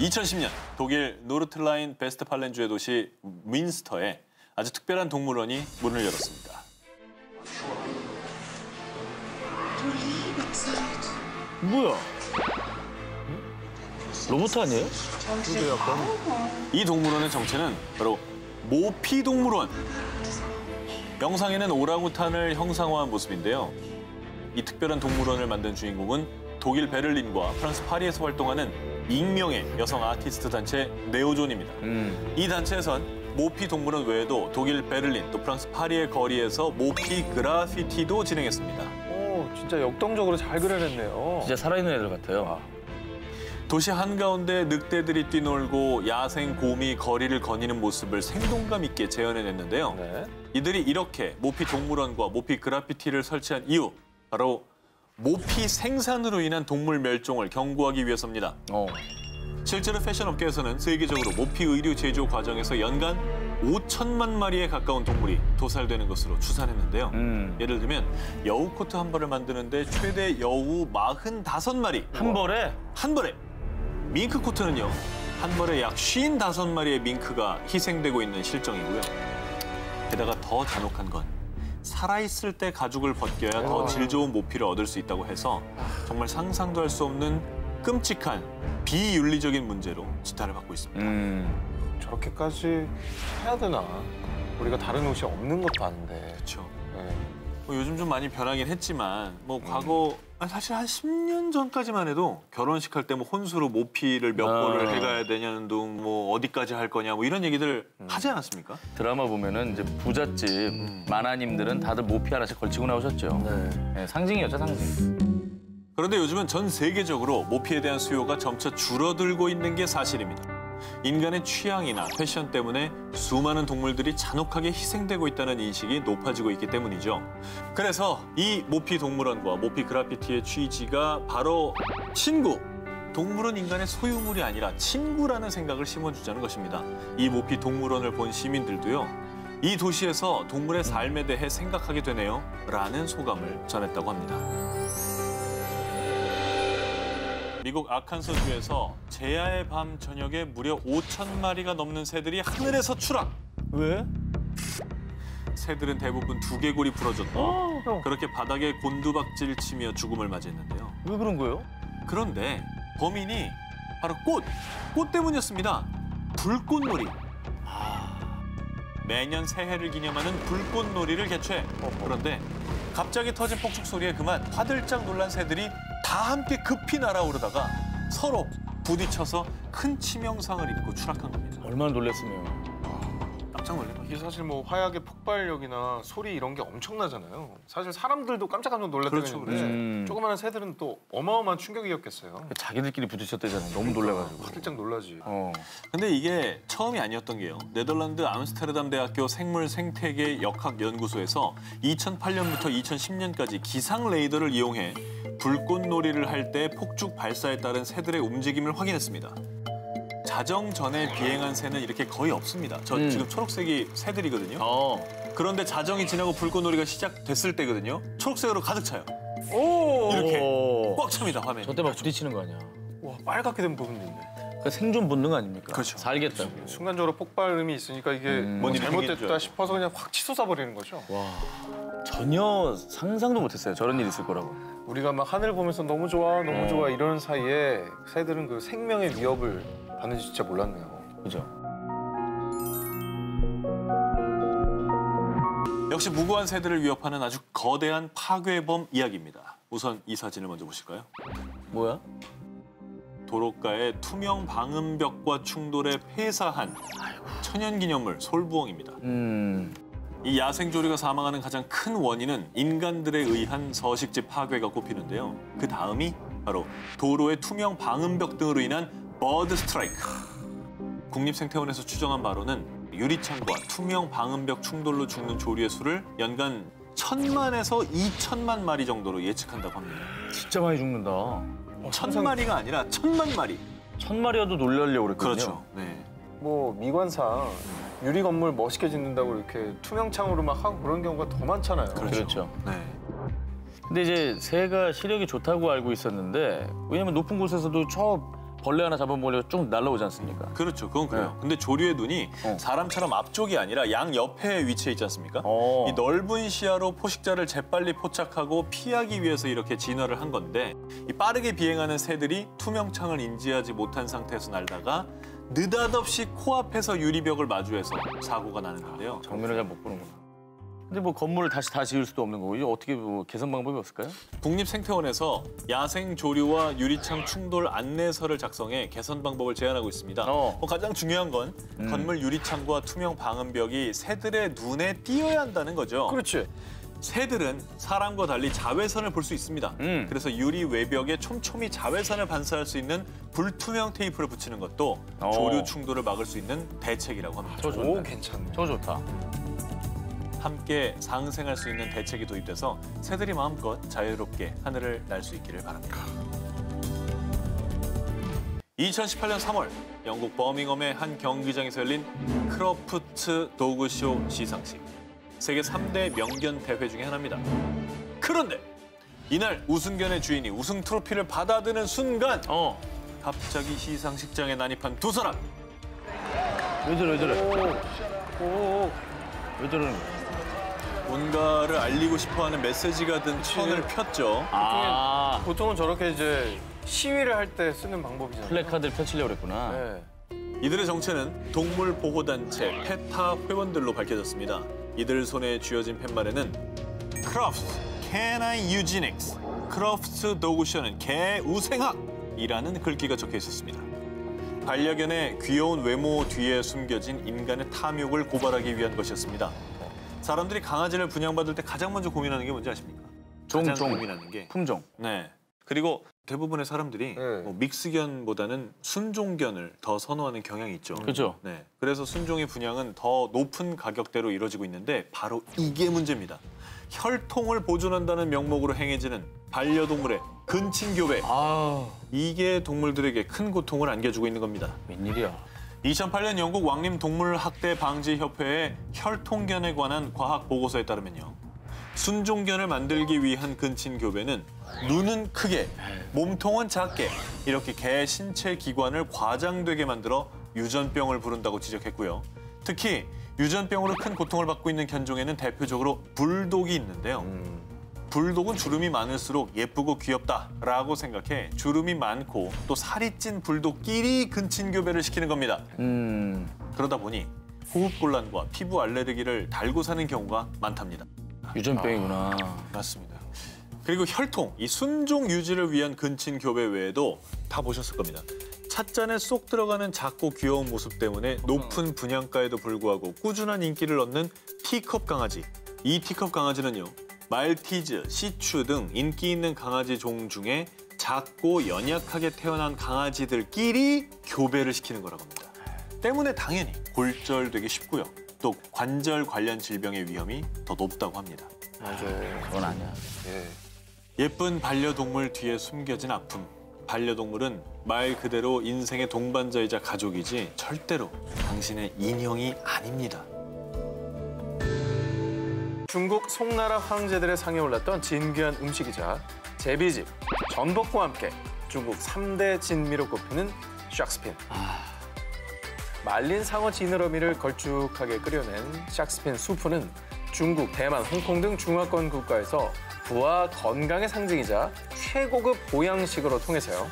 2010년 독일 노르틀라인 베스트팔렌주의 도시 민스터에 아주 특별한 동물원이 문을 열었습니다. 뭐야? 로봇 아니에요? 이 동물원의 정체는 바로 모피 동물원. 영상에는 오랑우탄을 형상화한 모습인데요. 이 특별한 동물원을 만든 주인공은 독일 베를린과 프랑스 파리에서 활동하는 익명의 여성 아티스트 단체 네오존입니다. 이 단체에선 모피 동물원 외에도 독일 베를린 또 프랑스 파리의 거리에서 모피 그라피티도 진행했습니다. 오, 진짜 역동적으로 잘 그려냈네요. 진짜 살아있는 애들 같아요. 도시 한가운데 늑대들이 뛰놀고 야생 곰이 거리를 거니는 모습을 생동감 있게 재현해냈는데요. 네. 이들이 이렇게 모피 동물원과 모피 그라피티를 설치한 이유, 바로 모피 생산으로 인한 동물 멸종을 경고하기 위해서입니다. 실제로 패션업계에서는 세계적으로 모피 의류 제조 과정에서 연간 5천만 마리에 가까운 동물이 도살되는 것으로 추산했는데요. 예를 들면 여우 코트 한 벌을 만드는데 최대 여우 45마리. 한 벌에? 한 벌에. 밍크 코트는요. 한 벌에 약 55마리의 밍크가 희생되고 있는 실정이고요. 게다가 더 잔혹한 건 살아있을 때 가죽을 벗겨야 더 질 좋은 모피를 얻을 수 있다고 해서 정말 상상도 할 수 없는 끔찍한 비윤리적인 문제로 지탄을 받고 있습니다. 저렇게까지 해야 되나? 우리가 다른 옷이 없는 것도 아닌데. 그렇죠. 네. 뭐 요즘 좀 많이 변하긴 했지만 뭐 과거 사실 한 10년 전까지만 해도 결혼식 할 때 뭐 혼수로 모피를 몇 벌을 해가야 되냐는 둥 뭐 어디까지 할 거냐 뭐 이런 얘기들 하지 않았습니까? 드라마 보면은 이제 부잣집 마나님들은 다들 모피 하나씩 걸치고 나오셨죠. 네, 상징이었죠, 상징. 그런데 요즘은 전 세계적으로 모피에 대한 수요가 점차 줄어들고 있는 게 사실입니다. 인간의 취향이나 패션 때문에 수많은 동물들이 잔혹하게 희생되고 있다는 인식이 높아지고 있기 때문이죠. 그래서 이 모피 동물원과 모피 그라피티의 취지가 바로 친구! 동물은 인간의 소유물이 아니라 친구라는 생각을 심어주자는 것입니다. 이 모피 동물원을 본 시민들도요. 이 도시에서 동물의 삶에 대해 생각하게 되네요. 라는 소감을 전했다고 합니다. 미국 아칸소주에서 제야의 밤 저녁에 무려 5,000마리가 넘는 새들이 하늘에서 추락. 왜? 새들은 대부분 두개골이 부러졌다. 그렇게 바닥에 곤두박질 치며 죽음을 맞이했는데요. 왜 그런 거예요? 그런데 범인이 바로 꽃 때문이었습니다. 불꽃놀이. 매년 새해를 기념하는 불꽃놀이를 개최. 그런데 갑자기 터진 폭죽 소리에 그만 화들짝 놀란 새들이 다 함께 급히 날아오르다가 서로 부딪혀서 큰 치명상을 입고 추락한 겁니다. 얼마나 놀랐으면. 깜짝 놀래요. 이게 사실 뭐 화약의 폭발력이나 소리 이런 게 엄청나잖아요. 사실 사람들도 깜짝깜짝 놀랐다는 그렇죠, 건데 조그마한 새들은 또 어마어마한 충격이었겠어요. 자기들끼리 부딪혔대잖아요. 너무 놀래가지고. 화들짝 놀라지. 근데 이게 처음이 아니었던 게요. 네덜란드 암스테르담 대학교 생물 생태계 역학 연구소에서 2008년부터 2010년까지 기상 레이더를 이용해 불꽃놀이를 할 때 폭죽 발사에 따른 새들의 움직임을 확인했습니다. 자정 전에 비행한 새는 이렇게 거의 없습니다. 저 지금 초록색이 새들이거든요. 그런데 자정이 지나고 불꽃놀이가 시작됐을 때거든요. 초록색으로 가득 차요. 이렇게 꽉 찹니다, 화면이. 저 때 막 부딪히는 거 아니야. 와, 빨갛게 된 부분도 있네. 그 생존 본능 아닙니까? 그렇죠. 살겠다. 순간적으로 폭발음이 있으니까 이게 뭐 뭔 일이 생긴 줄 잘못됐다 알고. 싶어서 그냥 확 치솟아 버리는 거죠. 전혀 상상도 못했어요. 저런 일이 있을 거라고. 우리가 막 하늘 보면서 너무 좋아, 너무 좋아 이런 사이에 새들은 그 생명의 위협을 받는지 진짜 몰랐네요. 그죠? 역시 무고한 새들을 위협하는 아주 거대한 파괴범 이야기입니다. 우선 이 사진을 먼저 보실까요? 뭐야? 도로가의 투명 방음벽과 충돌해 폐사한 천연기념물 솔부엉입니다. 이 야생조류가 사망하는 가장 큰 원인은 인간들에 의한 서식지 파괴가 꼽히는데요. 그 다음이 바로 도로의 투명 방음벽 등으로 인한 버드 스트라이크. 국립생태원에서 추정한 바로는 유리창과 투명 방음벽 충돌로 죽는 조류의 수를 연간 1,000만에서 2,000만 마리 정도로 예측한다고 합니다. 진짜 많이 죽는다. 1,000마리가 아니라 1,000만 마리. 1000마리여도 놀라려고 그랬거든요. 그렇죠. 네. 뭐 미관상 유리 건물 멋있게 짓는다고 이렇게 투명 창으로 막 하고 그런 경우가 더 많잖아요. 그렇죠. 네. 근데 이제 새가 시력이 좋다고 알고 있었는데 왜냐면 높은 곳에서도 저 벌레 하나 잡아먹으려고 쭉 날라오지 않습니까? 그렇죠. 그건 그래요. 근데 조류의 눈이 사람처럼 앞쪽이 아니라 양 옆에 위치해 있지 않습니까? 이 넓은 시야로 포식자를 재빨리 포착하고 피하기 위해서 이렇게 진화를 한 건데 이 빠르게 비행하는 새들이 투명창을 인지하지 못한 상태에서 날다가 느닷없이 코앞에서 유리벽을 마주해서 사고가 나는 건데요. 정면을 잘 못 보는구나. 근데 뭐 건물을 다시 다 지을 수도 없는 거고 이게 어떻게 뭐 개선 방법이 없을까요? 국립생태원에서 야생 조류와 유리창 충돌 안내서를 작성해 개선 방법을 제안하고 있습니다. 가장 중요한 건 건물 유리창과 투명 방음벽이 새들의 눈에 띄어야 한다는 거죠. 그렇지. 새들은 사람과 달리 자외선을 볼 수 있습니다. 그래서 유리 외벽에 촘촘히 자외선을 반사할 수 있는 불투명 테이프를 붙이는 것도 조류 충돌을 막을 수 있는 대책이라고 합니다. 저 좋네. 오, 괜찮네. 저 좋다. 함께 상생할 수 있는 대책이 도입돼서 새들이 마음껏 자유롭게 하늘을 날 수 있기를 바랍니다. 2018년 3월 영국 버밍엄의 한 경기장에서 열린 크로프트 도그쇼 시상식. 세계 3대 명견 대회 중에 하나입니다. 그런데 이날 우승견의 주인이 우승 트로피를 받아드는 순간 갑자기 시상식장에 난입한 두 사람. 왜 저래 왜 저래? 왜 저러는 거야? 뭔가를 알리고 싶어하는 메시지가 든 천을 폈죠. 보통은 저렇게 이제 시위를 할 때 쓰는 방법이잖아요. 플래카드를 펼치려고 그랬구나. 네. 이들의 정체는 동물보호단체 페타 회원들로 밝혀졌습니다. 이들 손에 쥐어진 팻말에는 크로프트 Canine Eugenics, 크로프트 도그쇼는 개 우생학이라는 글귀가 적혀 있었습니다. 반려견의 귀여운 외모 뒤에 숨겨진 인간의 탐욕을 고발하기 위한 것이었습니다. 사람들이 강아지를 분양받을 때 가장 먼저 고민하는 게 뭔지 아십니까? 가장 고민하는 게 품종. 네. 그리고 대부분의 사람들이 뭐 믹스견보다는 순종견을 더 선호하는 경향이 있죠. 그렇죠. 네. 그래서 순종의 분양은 더 높은 가격대로 이루어지고 있는데 바로 이게 문제입니다. 혈통을 보존한다는 명목으로 행해지는 반려동물의 근친교배. 이게 동물들에게 큰 고통을 안겨주고 있는 겁니다. 웬일이야. 2008년 영국 왕립동물학대방지협회의 혈통견에 관한 과학 보고서에 따르면요. 순종견을 만들기 위한 근친교배는 눈은 크게, 몸통은 작게 이렇게 개 신체 기관을 과장되게 만들어 유전병을 부른다고 지적했고요. 특히 유전병으로 큰 고통을 받고 있는 견종에는 대표적으로 불독이 있는데요. 불독은 주름이 많을수록 예쁘고 귀엽다라고 생각해 주름이 많고 또 살이 찐 불독끼리 근친교배를 시키는 겁니다. 그러다 보니 호흡곤란과 피부 알레르기를 달고 사는 경우가 많답니다. 유전병이구나. 맞습니다. 그리고 혈통, 이 순종 유지를 위한 근친교배 외에도 다 보셨을 겁니다. 찻잔에 쏙 들어가는 작고 귀여운 모습 때문에 높은 분양가에도 불구하고 꾸준한 인기를 얻는 티컵 강아지. 이 티컵 강아지는요. 말티즈, 시추 등 인기 있는 강아지 종 중에 작고 연약하게 태어난 강아지들끼리 교배를 시키는 거라고 합니다. 때문에 당연히 골절되기 쉽고요. 또 관절 관련 질병의 위험이 더 높다고 합니다. 맞아요. 그건 아니야. 예쁜 반려동물 뒤에 숨겨진 아픔. 반려동물은 말 그대로 인생의 동반자이자 가족이지 절대로 당신의 인형이 아닙니다. 중국 송나라 황제들의 상에 올랐던 진귀한 음식이자 제비집, 전복과 함께 중국 3대 진미로 꼽히는 샥스핀. 말린 상어 지느러미를 걸쭉하게 끓여낸 샥스핀 수프는 중국, 대만, 홍콩 등 중화권 국가에서 부와 건강의 상징이자 최고급 보양식으로 통해서요.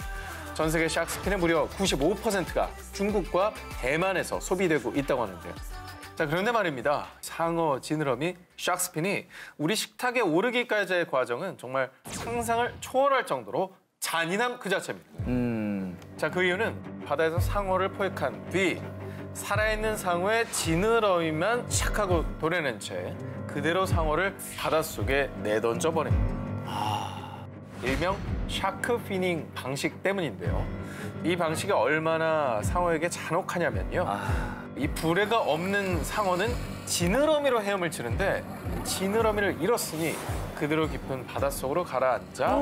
전 세계 샥스핀의 무려 95%가 중국과 대만에서 소비되고 있다고 하는데요. 자, 그런데 말입니다. 상어 지느러미 샥스핀이 우리 식탁에 오르기까지의 과정은 정말 상상을 초월할 정도로 잔인함 그 자체입니다. 자, 그 이유는 바다에서 상어를 포획한 뒤 살아있는 상어의 지느러미만 착하고 도려낸 채 그대로 상어를 바닷속에 내던져 버립니다. 일명 샤크피닝 방식 때문인데요. 이 방식이 얼마나 상어에게 잔혹하냐면요. 이 불에가 없는 상어는 지느러미로 헤엄을 치는데 지느러미를 잃었으니 그대로 깊은 바닷속으로 가라앉아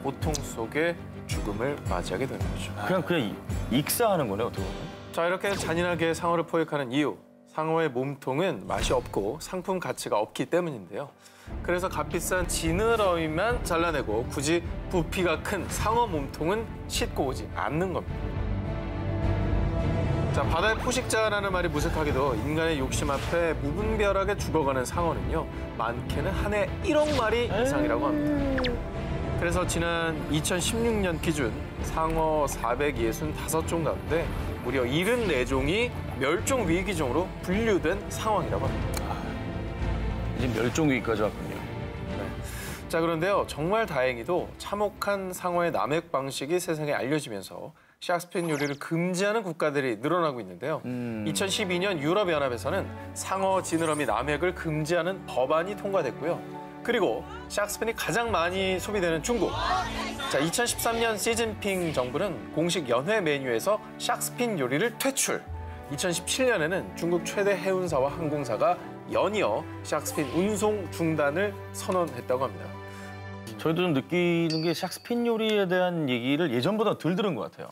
고통 속에 죽음을 맞이하게 되는 거죠. 그냥 익사하는 거네 어떻게 보면. 자, 이렇게 잔인하게 상어를 포획하는 이유. 상어의 몸통은 맛이 없고 상품 가치가 없기 때문인데요. 그래서 값비싼 지느러미만 잘라내고 굳이 부피가 큰 상어 몸통은 싣고 오지 않는 겁니다. 자, 바다의 포식자라는 말이 무색하게도 인간의 욕심 앞에 무분별하게 죽어가는 상어는요, 많게는 한 해 1억 마리 이상이라고 합니다. 그래서 지난 2016년 기준 상어 465종 가운데 무려 74종이 멸종 위기종으로 분류된 상황이라고 합니다. 이제 멸종 위기까지 왔군요. 자, 그런데요, 정말 다행히도 참혹한 상어의 남획 방식이 세상에 알려지면서 샥스핀 요리를 금지하는 국가들이 늘어나고 있는데요. 2012년 유럽연합에서는 상어 지느러미 남획을 금지하는 법안이 통과됐고요. 그리고 샥스핀이 가장 많이 소비되는 중국. 자, 2013년 시진핑 정부는 공식 연회 메뉴에서 샥스핀 요리를 퇴출. 2017년에는 중국 최대 해운사와 항공사가 연이어 샥스핀 운송 중단을 선언했다고 합니다. 저희도 좀 느끼는 게 샥스핀 요리에 대한 얘기를 예전보다 덜 들은 것 같아요.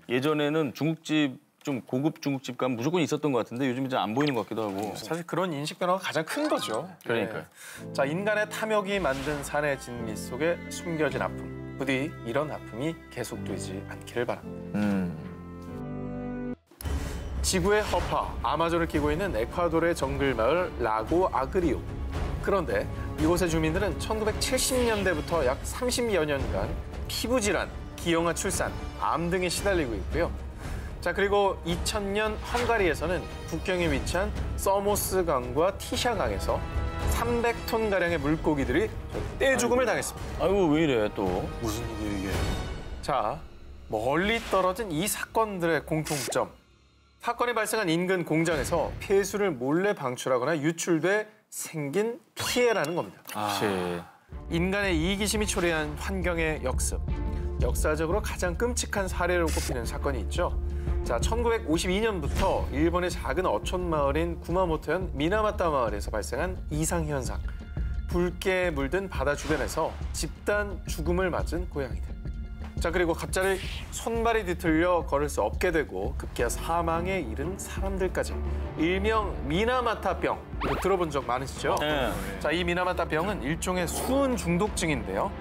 예전에는 중국집, 좀 고급 중국집 가면 무조건 있었던 것 같은데 요즘은 좀 안 보이는 것 같기도 하고. 사실 그런 인식 변화가 가장 큰 거죠. 그러니까요. 네. 자, 인간의 탐욕이 만든 산의 진미 속에 숨겨진 아픔. 부디 이런 아픔이 계속되지 않기를 바랍니다. 지구의 허파, 아마존을 끼고 있는 에콰도르의 정글 마을 라고 아그리오. 그런데 이곳의 주민들은 1970년대부터 약 30여 년간 피부 질환, 기형아 출산, 암 등에 시달리고 있고요. 자, 그리고 2000년 헝가리에서는 국경에 위치한 서모스 강과 티샤 강에서 300톤 가량의 물고기들이 떼죽음을 당했습니다. 아이고 왜 이래 또. 무슨 일이에요, 이게? 자, 멀리 떨어진 이 사건들의 공통점. 사건이 발생한 인근 공장에서 폐수를 몰래 방출하거나 유출돼 생긴 피해라는 겁니다. 그치. 인간의 이기심이 초래한 환경의 역습. 역사적으로 가장 끔찍한 사례로 꼽히는 사건이 있죠. 자, 1952년부터 일본의 작은 어촌 마을인 구마모토현 미나마타 마을에서 발생한 이상 현상. 붉게 물든 바다 주변에서 집단 죽음을 맞은 고양이들. 자, 그리고 갑자기 손발이 뒤틀려 걸을 수 없게 되고 급기야 사망에 이른 사람들까지. 일명 미나마타병. 이거 들어본 적 많으시죠? 네. 자, 이 미나마타병은 일종의 수은 중독증인데요.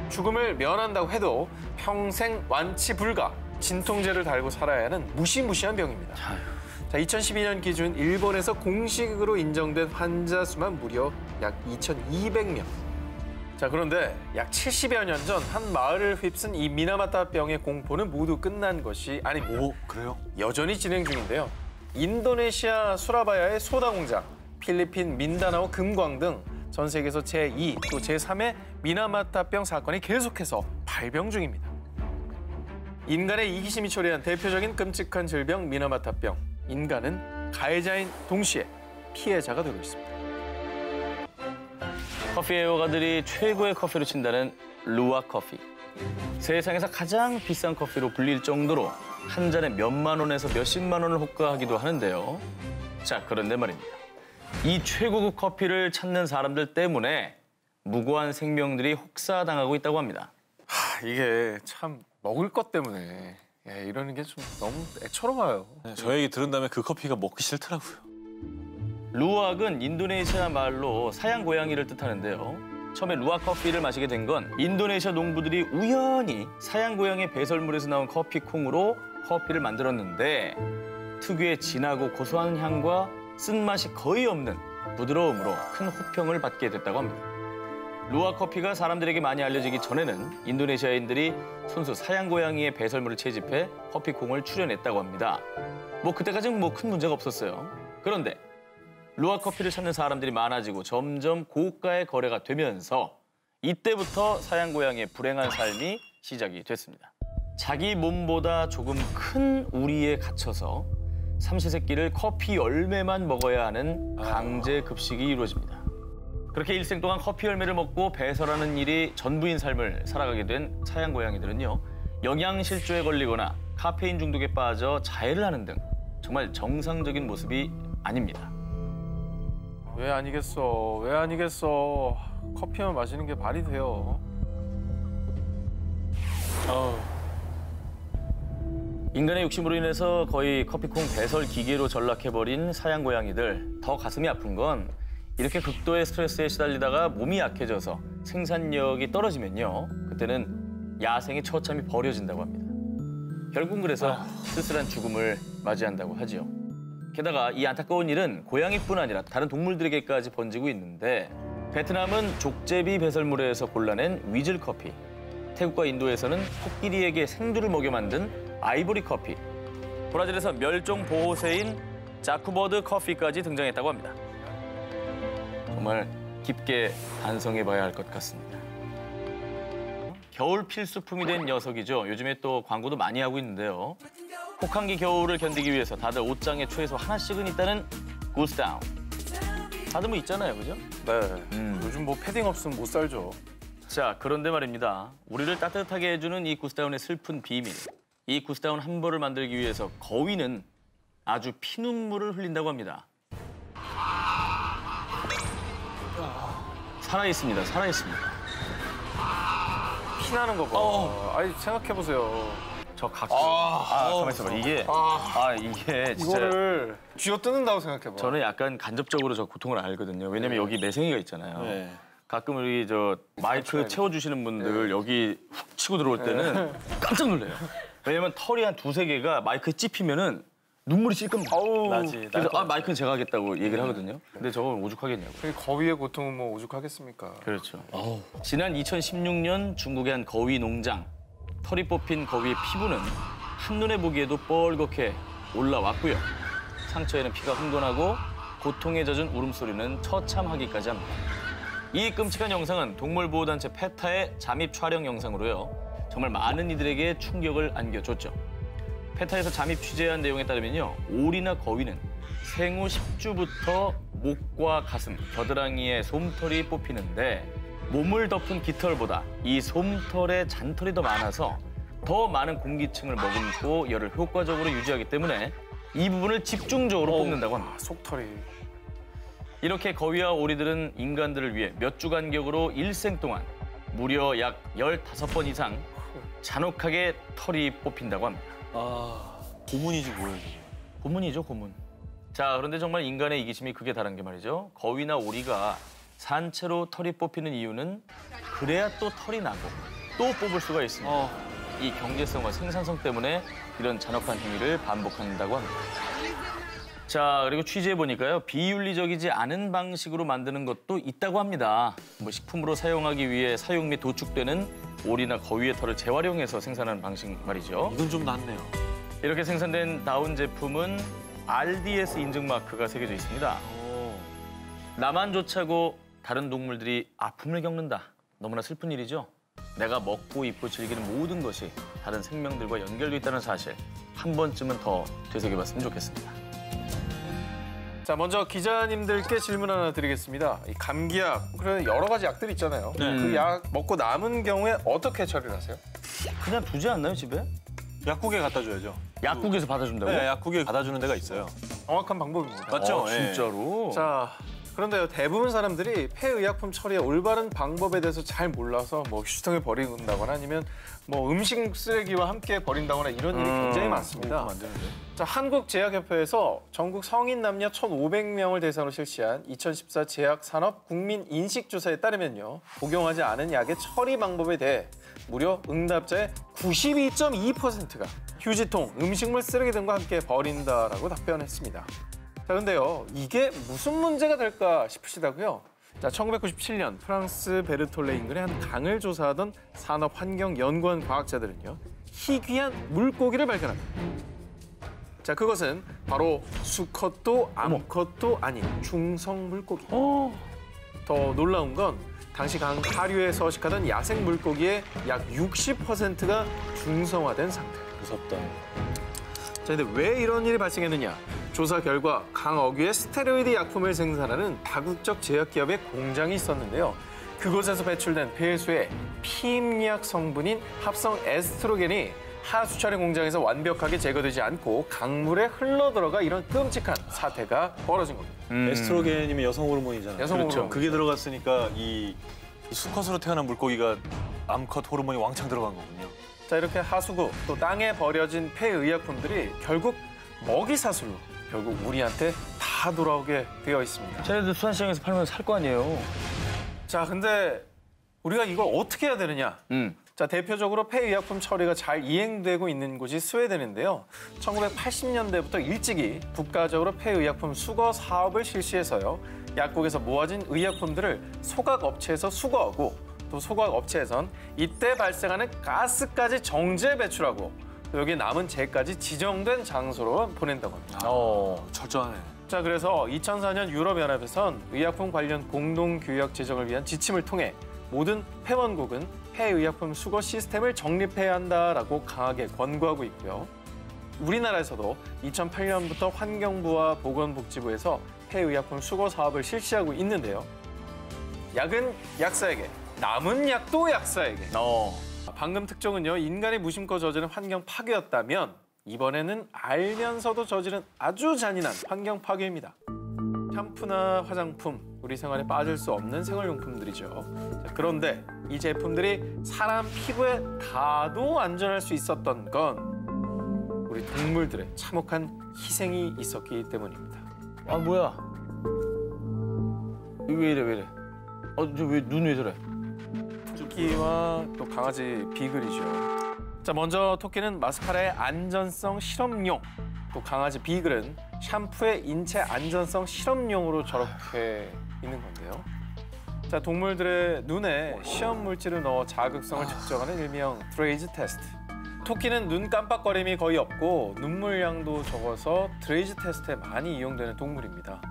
죽음을 면한다고 해도 평생 완치 불가, 진통제를 달고 살아야 하는 무시무시한 병입니다. 자, 2012년 기준 일본에서 공식으로 인정된 환자 수만 무려 약 2,200명. 자, 그런데 약 70여 년 전 한 마을을 휩쓴 이 미나마타병의 공포는 모두 끝난 것이 아닙니다. 오, 그래요? 여전히 진행 중인데요. 인도네시아 수라바야의 소다 공장, 필리핀 민다나오 금광 등 전 세계에서 제2 또 제3의 미나마타병 사건이 계속해서 발병 중입니다. 인간의 이기심이 초래한 대표적인 끔찍한 질병 미나마타병. 인간은 가해자인 동시에 피해자가 되고 있습니다. 커피 애호가들이 최고의 커피로 친다는 루아 커피. 세상에서 가장 비싼 커피로 불릴 정도로 한 잔에 몇만 원에서 몇십만 원을 호가하기도 하는데요. 자, 그런데 말입니다. 이 최고급 커피를 찾는 사람들 때문에 무고한 생명들이 혹사당하고 있다고 합니다. 이게 참 먹을 것 때문에 이러는 게 좀 너무 애처로워요. 네, 저 얘기 들은 다음에 그 커피가 먹기 싫더라고요. 루악은 인도네시아 말로 사양 고양이를 뜻하는데요. 처음에 루악 커피를 마시게 된 건 인도네시아 농부들이 우연히 사양 고양이 배설물에서 나온 커피 콩으로 커피를 만들었는데 특유의 진하고 고소한 향과 쓴맛이 거의 없는 부드러움으로 큰 호평을 받게 됐다고 합니다. 루악 커피가 사람들에게 많이 알려지기 전에는 인도네시아인들이 손수 사양 고양이의 배설물을 채집해 커피 콩을 출연했다고 합니다. 그때까지는 큰 문제가 없었어요. 그런데 루악 커피를 찾는 사람들이 많아지고 점점 고가의 거래가 되면서 이때부터 사양 고양이의 불행한 삶이 시작이 됐습니다. 자기 몸보다 조금 큰 우리에 갇혀서 삼시세끼를 커피 열매만 먹어야 하는 강제 급식이 이루어집니다. 그렇게 일생 동안 커피 열매를 먹고 배설하는 일이 전부인 삶을 살아가게 된 사양 고양이들은요. 영양실조에 걸리거나 카페인 중독에 빠져 자해를 하는 등 정말 정상적인 모습이 아닙니다. 왜 아니겠어? 왜 아니겠어? 커피만 마시는 게 말이 돼요. 인간의 욕심으로 인해서 거의 커피콩 배설 기계로 전락해버린 사양 고양이들. 더 가슴이 아픈 건 이렇게 극도의 스트레스에 시달리다가 몸이 약해져서 생산력이 떨어지면요. 그때는 야생의 처참이 벌어진다고 합니다. 결국은 그래서 쓸쓸한 죽음을 맞이한다고 하지요. 게다가 이 안타까운 일은 고양이뿐 아니라 다른 동물들에게까지 번지고 있는데 베트남은 족제비 배설물에서 골라낸 위즐 커피, 태국과 인도에서는 코끼리에게 생두를 먹여 만든 아이보리 커피, 브라질에서 멸종 보호세인 자쿠버드 커피까지 등장했다고 합니다. 정말 깊게 반성해봐야 할 것 같습니다. 겨울 필수품이 된 녀석이죠. 요즘에 또 광고도 많이 하고 있는데요. 혹한기 겨울을 견디기 위해서 다들 옷장에 최소 하나씩은 있다는 구스다운. 다들 뭐 있잖아요, 그죠? 네. 요즘 뭐 패딩 없으면 못 살죠. 자, 그런데 말입니다. 우리를 따뜻하게 해주는 이 구스다운의 슬픈 비밀. 이 구스다운 한 벌을 만들기 위해서 거위는 아주 피눈물을 흘린다고 합니다. 살아있습니다, 살아있습니다. 피나는 거 봐. 아니, 생각해보세요. 저 각도. 가만 있어봐. 이게 진짜 이거를 쥐어뜯는다고 생각해봐. 저는 약간 간접적으로 저 고통을 알거든요. 왜냐면 여기 매생이가 있잖아요. 네. 가끔 우리 저 마이크 채워주시는 분들 여기 훅 치고 들어올 때는 깜짝 놀래요. 왜냐면 털이 한 두세 개가 마이크에 찝히면은 눈물이 찔끔 나지. 그래서 마이크는 제가 하겠다고 얘기를 하거든요. 근데 저거 오죽하겠냐고. 거위의 고통은 뭐 오죽하겠습니까? 그렇죠. 지난 2016년 중국의 한 거위 농장. 털이 뽑힌 거위의 피부는 한눈에 보기에도 뻘겋게 올라왔고요. 상처에는 피가 흥건하고 고통에 젖은 울음소리는 처참하기까지 합니다. 이 끔찍한 영상은 동물보호단체 페타의 잠입 촬영 영상으로요. 정말 많은 이들에게 충격을 안겨줬죠. 페타에서 잠입 취재한 내용에 따르면요. 오리나 거위는 생후 10주부터 목과 가슴, 겨드랑이에 솜털이 뽑히는데 몸을 덮은 깃털보다 이 솜털에 잔털이 더 많아서 더 많은 공기층을 머금고 열을 효과적으로 유지하기 때문에 이 부분을 집중적으로 뽑는다고 합니다. 속털이. 이렇게 거위와 오리들은 인간들을 위해 몇 주 간격으로 일생 동안 무려 약 15번 이상 잔혹하게 털이 뽑힌다고 합니다. 고문이지 뭐예요, 이게. 고문이죠, 고문. 자, 그런데 정말 인간의 이기심이 극에 달한 게 말이죠. 거위나 오리가 산채로 털이 뽑히는 이유는 그래야 또 털이 나고 또 뽑을 수가 있습니다. 이 경제성과 생산성 때문에 이런 잔혹한 행위를 반복한다고 합니다. 자, 그리고 취재해보니까요. 비윤리적이지 않은 방식으로 만드는 것도 있다고 합니다. 뭐 식품으로 사용하기 위해 사육 및 도축되는 오리나 거위의 털을 재활용해서 생산하는 방식 말이죠. 이건 좀 낫네요. 이렇게 생산된 다운 제품은 RDS 인증 마크가 새겨져 있습니다. 나만 좋자고 다른 동물들이 아픔을 겪는다. 너무나 슬픈 일이죠. 내가 먹고 입고 즐기는 모든 것이 다른 생명들과 연결돼 있다는 사실 한 번쯤은 더 되새겨봤으면 좋겠습니다. 자, 먼저 기자님들께 질문 하나 드리겠습니다. 이 감기약, 그런 여러 가지 약들이 있잖아요. 그 약 먹고 남은 경우에 어떻게 처리를 하세요? 그냥 두지 않나요, 집에? 약국에 갖다 줘야죠. 약국에서 받아준다고? 네, 약국에 갖다 주는 데가 있어요. 정확한 방법입니다. 맞죠? 진짜로? 자, 그런데요, 대부분 사람들이 폐의약품 처리의 올바른 방법에 대해서 잘 몰라서 뭐 휴지통에 버린다거나 아니면 뭐 음식 쓰레기와 함께 버린다거나 이런 일이 굉장히 많습니다. 자, 한국제약협회에서 전국 성인 남녀 1,500명을 대상으로 실시한 2014 제약산업 국민 인식조사에 따르면요. 복용하지 않은 약의 처리 방법에 대해 무려 응답자의 92.2%가 휴지통, 음식물 쓰레기 등과 함께 버린다라고 답변했습니다. 자, 근데요, 이게 무슨 문제가 될까 싶으시다고요? 자, 1997년 프랑스 베르톨레 인근의 한 강을 조사하던 산업환경연구원 과학자들은요, 희귀한 물고기를 발견합니다. 자, 그것은 바로 수컷도 암컷도 아닌 중성 물고기. 더 놀라운 건 당시 강 하류에 서식하던 야생 물고기의 약 60%가 중성화된 상태. 무섭다. 자, 근데 왜 이런 일이 발생했느냐? 조사 결과 강 어귀에 스테로이드 약품을 생산하는 다국적 제약기업의 공장이 있었는데요. 그곳에서 배출된 폐수의 피임약 성분인 합성 에스트로겐이 하수처리 공장에서 완벽하게 제거되지 않고 강물에 흘러들어가 이런 끔찍한 사태가 벌어진 겁니다. 에스트로겐이면 여성 호르몬이잖아요. 여성 호르몬. 그게 들어갔으니까 이 수컷으로 태어난 물고기가 암컷 호르몬이 왕창 들어간 거군요. 자, 이렇게 하수구 또 땅에 버려진 폐의약품들이 결국 먹이사슬로 결국 우리한테 다 돌아오게 되어 있습니다. 쟤네들 수산시장에서 팔면 살 거 아니에요. 자, 근데 우리가 이걸 어떻게 해야 되느냐? 자, 대표적으로 폐의약품 처리가 잘 이행되고 있는 곳이 스웨덴인데요. 1980년대부터 일찍이 국가적으로 폐의약품 수거 사업을 실시해서요. 약국에서 모아진 의약품들을 소각업체에서 수거하고 또 소각업체에선 이때 발생하는 가스까지 정제 배출하고 또 여기 남은 재까지 지정된 장소로 보낸다고 합니다. 철저하네. 자, 그래서 2004년 유럽연합에선 의약품 관련 공동규약 제정을 위한 지침을 통해 모든 회원국은 폐의약품 수거 시스템을 정립해야 한다라고 강하게 권고하고 있고요. 우리나라에서도 2008년부터 환경부와 보건복지부에서 폐의약품 수거 사업을 실시하고 있는데요. 약은 약사에게, 남은 약도 약사에게. 방금 특종은요, 인간이 무심코 저지른 환경 파괴였다면 이번에는 알면서도 저지른 아주 잔인한 환경 파괴입니다. 샴푸나 화장품, 우리 생활에 빠질 수 없는 생활용품들이죠. 자, 그런데 이 제품들이 사람 피부에 닿아도 안전할 수 있었던 건 우리 동물들의 참혹한 희생이 있었기 때문입니다. 아, 뭐야? 왜 이래? 저 왜 눈 왜 저래? 토끼와 또 강아지 비글이죠. 자, 먼저 토끼는 마스카라의 안전성 실험용, 또 강아지 비글은 샴푸의 인체 안전성 실험용으로 저렇게 있는 건데요. 자, 동물들의 눈에 시험 물질을 넣어 자극성을 측정하는 일명 드레이즈 테스트. 토끼는 눈 깜빡거림이 거의 없고 눈물량도 적어서 드레이즈 테스트에 많이 이용되는 동물입니다.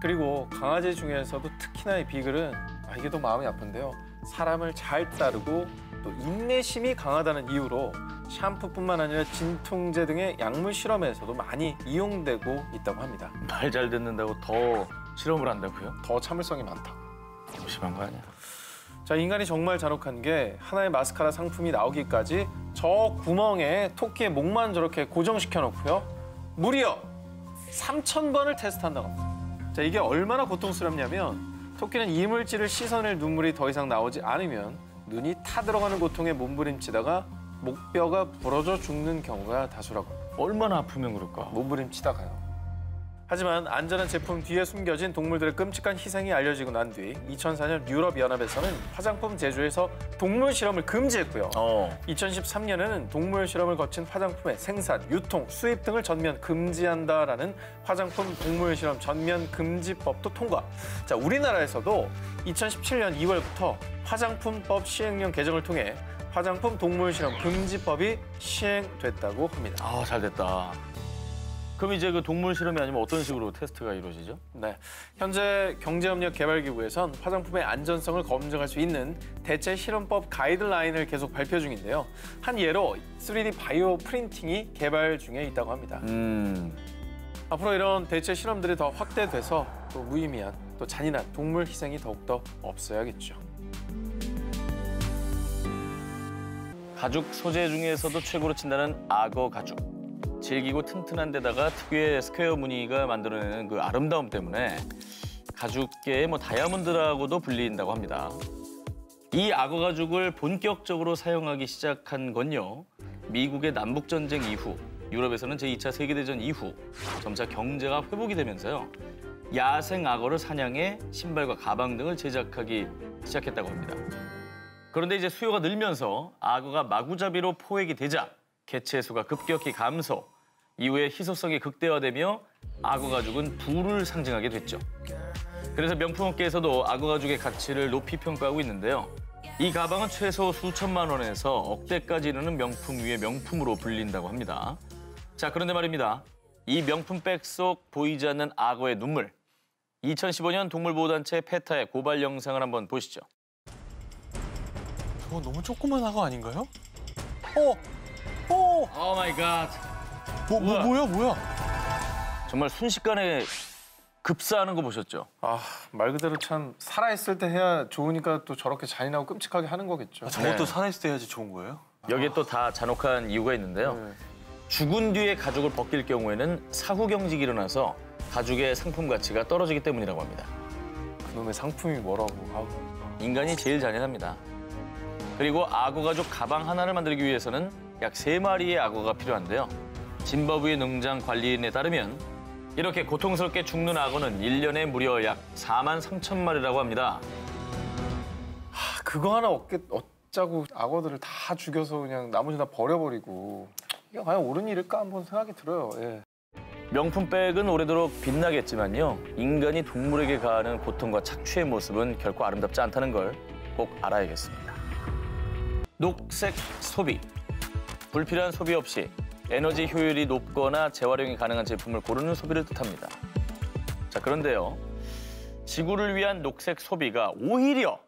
그리고 강아지 중에서도 특히나 이 비글은 이게 더 마음이 아픈데요. 사람을 잘 따르고 또 인내심이 강하다는 이유로 샴푸뿐만 아니라 진통제 등의 약물 실험에서도 많이 이용되고 있다고 합니다. 말 잘 듣는다고 더 실험을 한다고요? 더 참을성이 많다. 너무 심한 거 아니야? 자, 인간이 정말 잔혹한 게 하나의 마스카라 상품이 나오기까지 저 구멍에 토끼의 목만 저렇게 고정시켜 놓고요. 무려 3,000번을 테스트한다고 합니다. 자, 이게 얼마나 고통스럽냐면 토끼는 이물질을 씻어낼 눈물이 더 이상 나오지 않으면 눈이 타들어가는 고통에 몸부림치다가 목뼈가 부러져 죽는 경우가 다수라고 합니다. 얼마나 아프면 그럴까? 몸부림치다가요. 하지만 안전한 제품 뒤에 숨겨진 동물들의 끔찍한 희생이 알려지고 난 뒤 2004년 유럽연합에서는 화장품 제조에서 동물 실험을 금지했고요. 2013년에는 동물 실험을 거친 화장품의 생산, 유통, 수입 등을 전면 금지한다라는 화장품 동물 실험 전면 금지법도 통과. 자, 우리나라에서도 2017년 2월부터 화장품법 시행령 개정을 통해 화장품 동물 실험 금지법이 시행됐다고 합니다. 아, 잘 됐다. 그럼 이제 그 동물 실험이 아니면 어떤 식으로 테스트가 이루어지죠? 네, 현재 경제협력개발기구에선 화장품의 안전성을 검증할 수 있는 대체 실험법 가이드라인을 계속 발표 중인데요. 한 예로 3D 바이오 프린팅이 개발 중에 있다고 합니다. 앞으로 이런 대체 실험들이 더 확대돼서 또 무의미한 또 잔인한 동물 희생이 더욱더 없어야겠죠. 가죽 소재 중에서도 최고로 친다는 악어 가죽. 질기고 튼튼한 데다가 특유의 스퀘어 무늬가 만들어내는 그 아름다움 때문에 가죽계의 다이아몬드라고도 불린다고 합니다. 이 악어 가죽을 본격적으로 사용하기 시작한 건요. 미국의 남북전쟁 이후, 유럽에서는 제2차 세계대전 이후 점차 경제가 회복이 되면서요. 야생 악어를 사냥해 신발과 가방 등을 제작하기 시작했다고 합니다. 그런데 이제 수요가 늘면서 악어가 마구잡이로 포획이 되자 개체 수가 급격히 감소, 이후에 희소성이 극대화되며 악어 가죽은 부를 상징하게 됐죠. 그래서 명품업계에서도 악어 가죽의 가치를 높이 평가하고 있는데요. 이 가방은 최소 수천만 원에서 억대까지 이르는 명품 위의 명품으로 불린다고 합니다. 자, 그런데 말입니다. 이 명품백 속 보이지 않는 악어의 눈물. 2015년 동물보호단체 페타의 고발 영상을 한번 보시죠. 저거 너무 조그만 악어 아닌가요? 오 마이 갓. 뭐야? 정말 순식간에 급사하는 거 보셨죠? 말 그대로 참 살아있을 때 해야 좋으니까 또 저렇게 잔인하고 끔찍하게 하는 거겠죠. 저것도 살아있을 때 해야지 좋은 거예요? 여기에 또 다 잔혹한 이유가 있는데요. 네. 죽은 뒤에 가죽을 벗길 경우에는 사후 경직이 일어나서 가죽의 상품 가치가 떨어지기 때문이라고 합니다. 그놈의 상품이 뭐라고. 인간이 제일 잔인합니다. 그리고 악어 가죽 가방 하나를 만들기 위해서는 약 3마리의 악어가 필요한데요. 짐바브웨 농장 관리인에 따르면 이렇게 고통스럽게 죽는 악어는 1년에 무려 약 4만 3천 마리라고 합니다. 그거 하나 자고 악어들을 다 죽여서 그냥 나머지 다 버려버리고 이게 과연 옳은 일일까 한번 생각이 들어요. 예. 명품백은 오래도록 빛나겠지만요. 인간이 동물에게 가하는 고통과 착취의 모습은 결코 아름답지 않다는 걸 꼭 알아야겠습니다. 녹색 소비. 불필요한 소비 없이 에너지 효율이 높거나 재활용이 가능한 제품을 고르는 소비를 뜻합니다. 자, 그런데요. 지구를 위한 녹색 소비가 오히려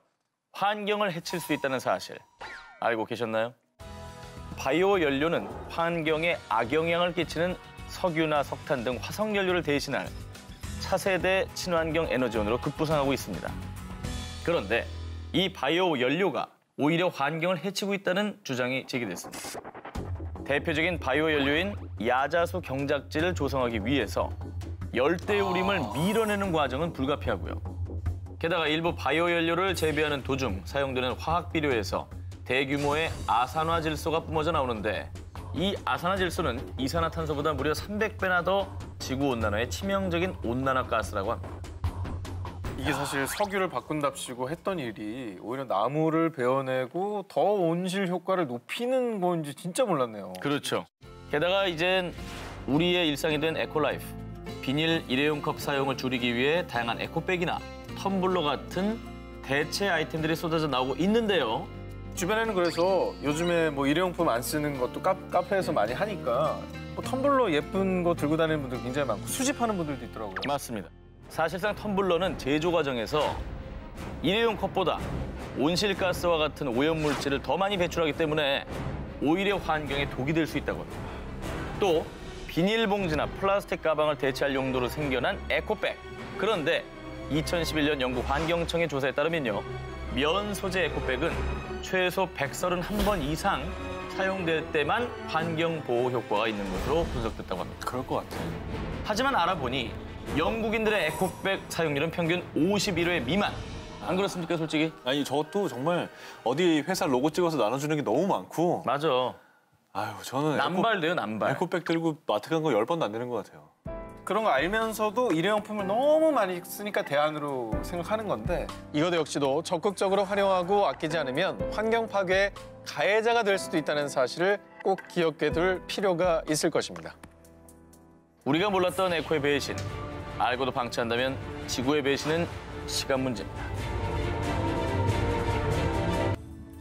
환경을 해칠 수 있다는 사실 알고 계셨나요? 바이오 연료는 환경에 악영향을 끼치는 석유나 석탄 등 화석 연료를 대신할 차세대 친환경 에너지원으로 급부상하고 있습니다. 그런데 이 바이오 연료가 오히려 환경을 해치고 있다는 주장이 제기됐습니다. 대표적인 바이오 연료인 야자수 경작지를 조성하기 위해서 열대우림을 밀어내는 과정은 불가피하고요. 게다가 일부 바이오 연료를 재배하는 도중 사용되는 화학 비료에서 대규모의 아산화질소가 뿜어져 나오는데 이 아산화질소는 이산화탄소보다 무려 300배나 더 지구온난화에 치명적인 온난화 가스라고 합니다. 이게 사실 석유를 바꾼답시고 했던 일이 오히려 나무를 베어내고 더 온실 효과를 높이는 건지 진짜 몰랐네요. 그렇죠. 게다가 이젠 우리의 일상이 된 에코라이프, 비닐 일회용 컵 사용을 줄이기 위해 다양한 에코백이나 텀블러 같은 대체 아이템들이 쏟아져 나오고 있는데요. 주변에는 그래서 요즘에 뭐 일회용품 안 쓰는 것도 카페에서 많이 하니까 뭐 텀블러 예쁜 거 들고 다니는 분들 굉장히 많고 수집하는 분들도 있더라고요. 맞습니다. 사실상 텀블러는 제조 과정에서 일회용 컵보다 온실가스와 같은 오염물질을 더 많이 배출하기 때문에 오히려 환경에 독이 될 수 있다고 합니다. 또 비닐봉지나 플라스틱 가방을 대체할 용도로 생겨난 에코백. 그런데 2011년 영국 환경청의 조사에 따르면요. 면 소재 에코백은 최소 131번 이상 사용될 때만 환경 보호 효과가 있는 것으로 분석됐다고 합니다. 그럴 것 같아. 하지만 알아보니 영국인들의 에코백 사용률은 평균 51회 미만. 안 그렇습니까, 솔직히? 아니, 저도 정말 어디 회사 로고 찍어서 나눠주는 게 너무 많고. 맞아. 아유, 저는 남발돼요, 남발. 에코백 들고 마트 간 거 10번도 안 되는 것 같아요. 그런 거 알면서도 일회용품을 너무 많이 쓰니까 대안으로 생각하는 건데 이것도 역시도 적극적으로 활용하고 아끼지 않으면 환경 파괴의 가해자가 될 수도 있다는 사실을 꼭 기억해 둘 필요가 있을 것입니다. 우리가 몰랐던 에코의 배신. 알고도 방치한다면 지구의 배신은 시간 문제입니다.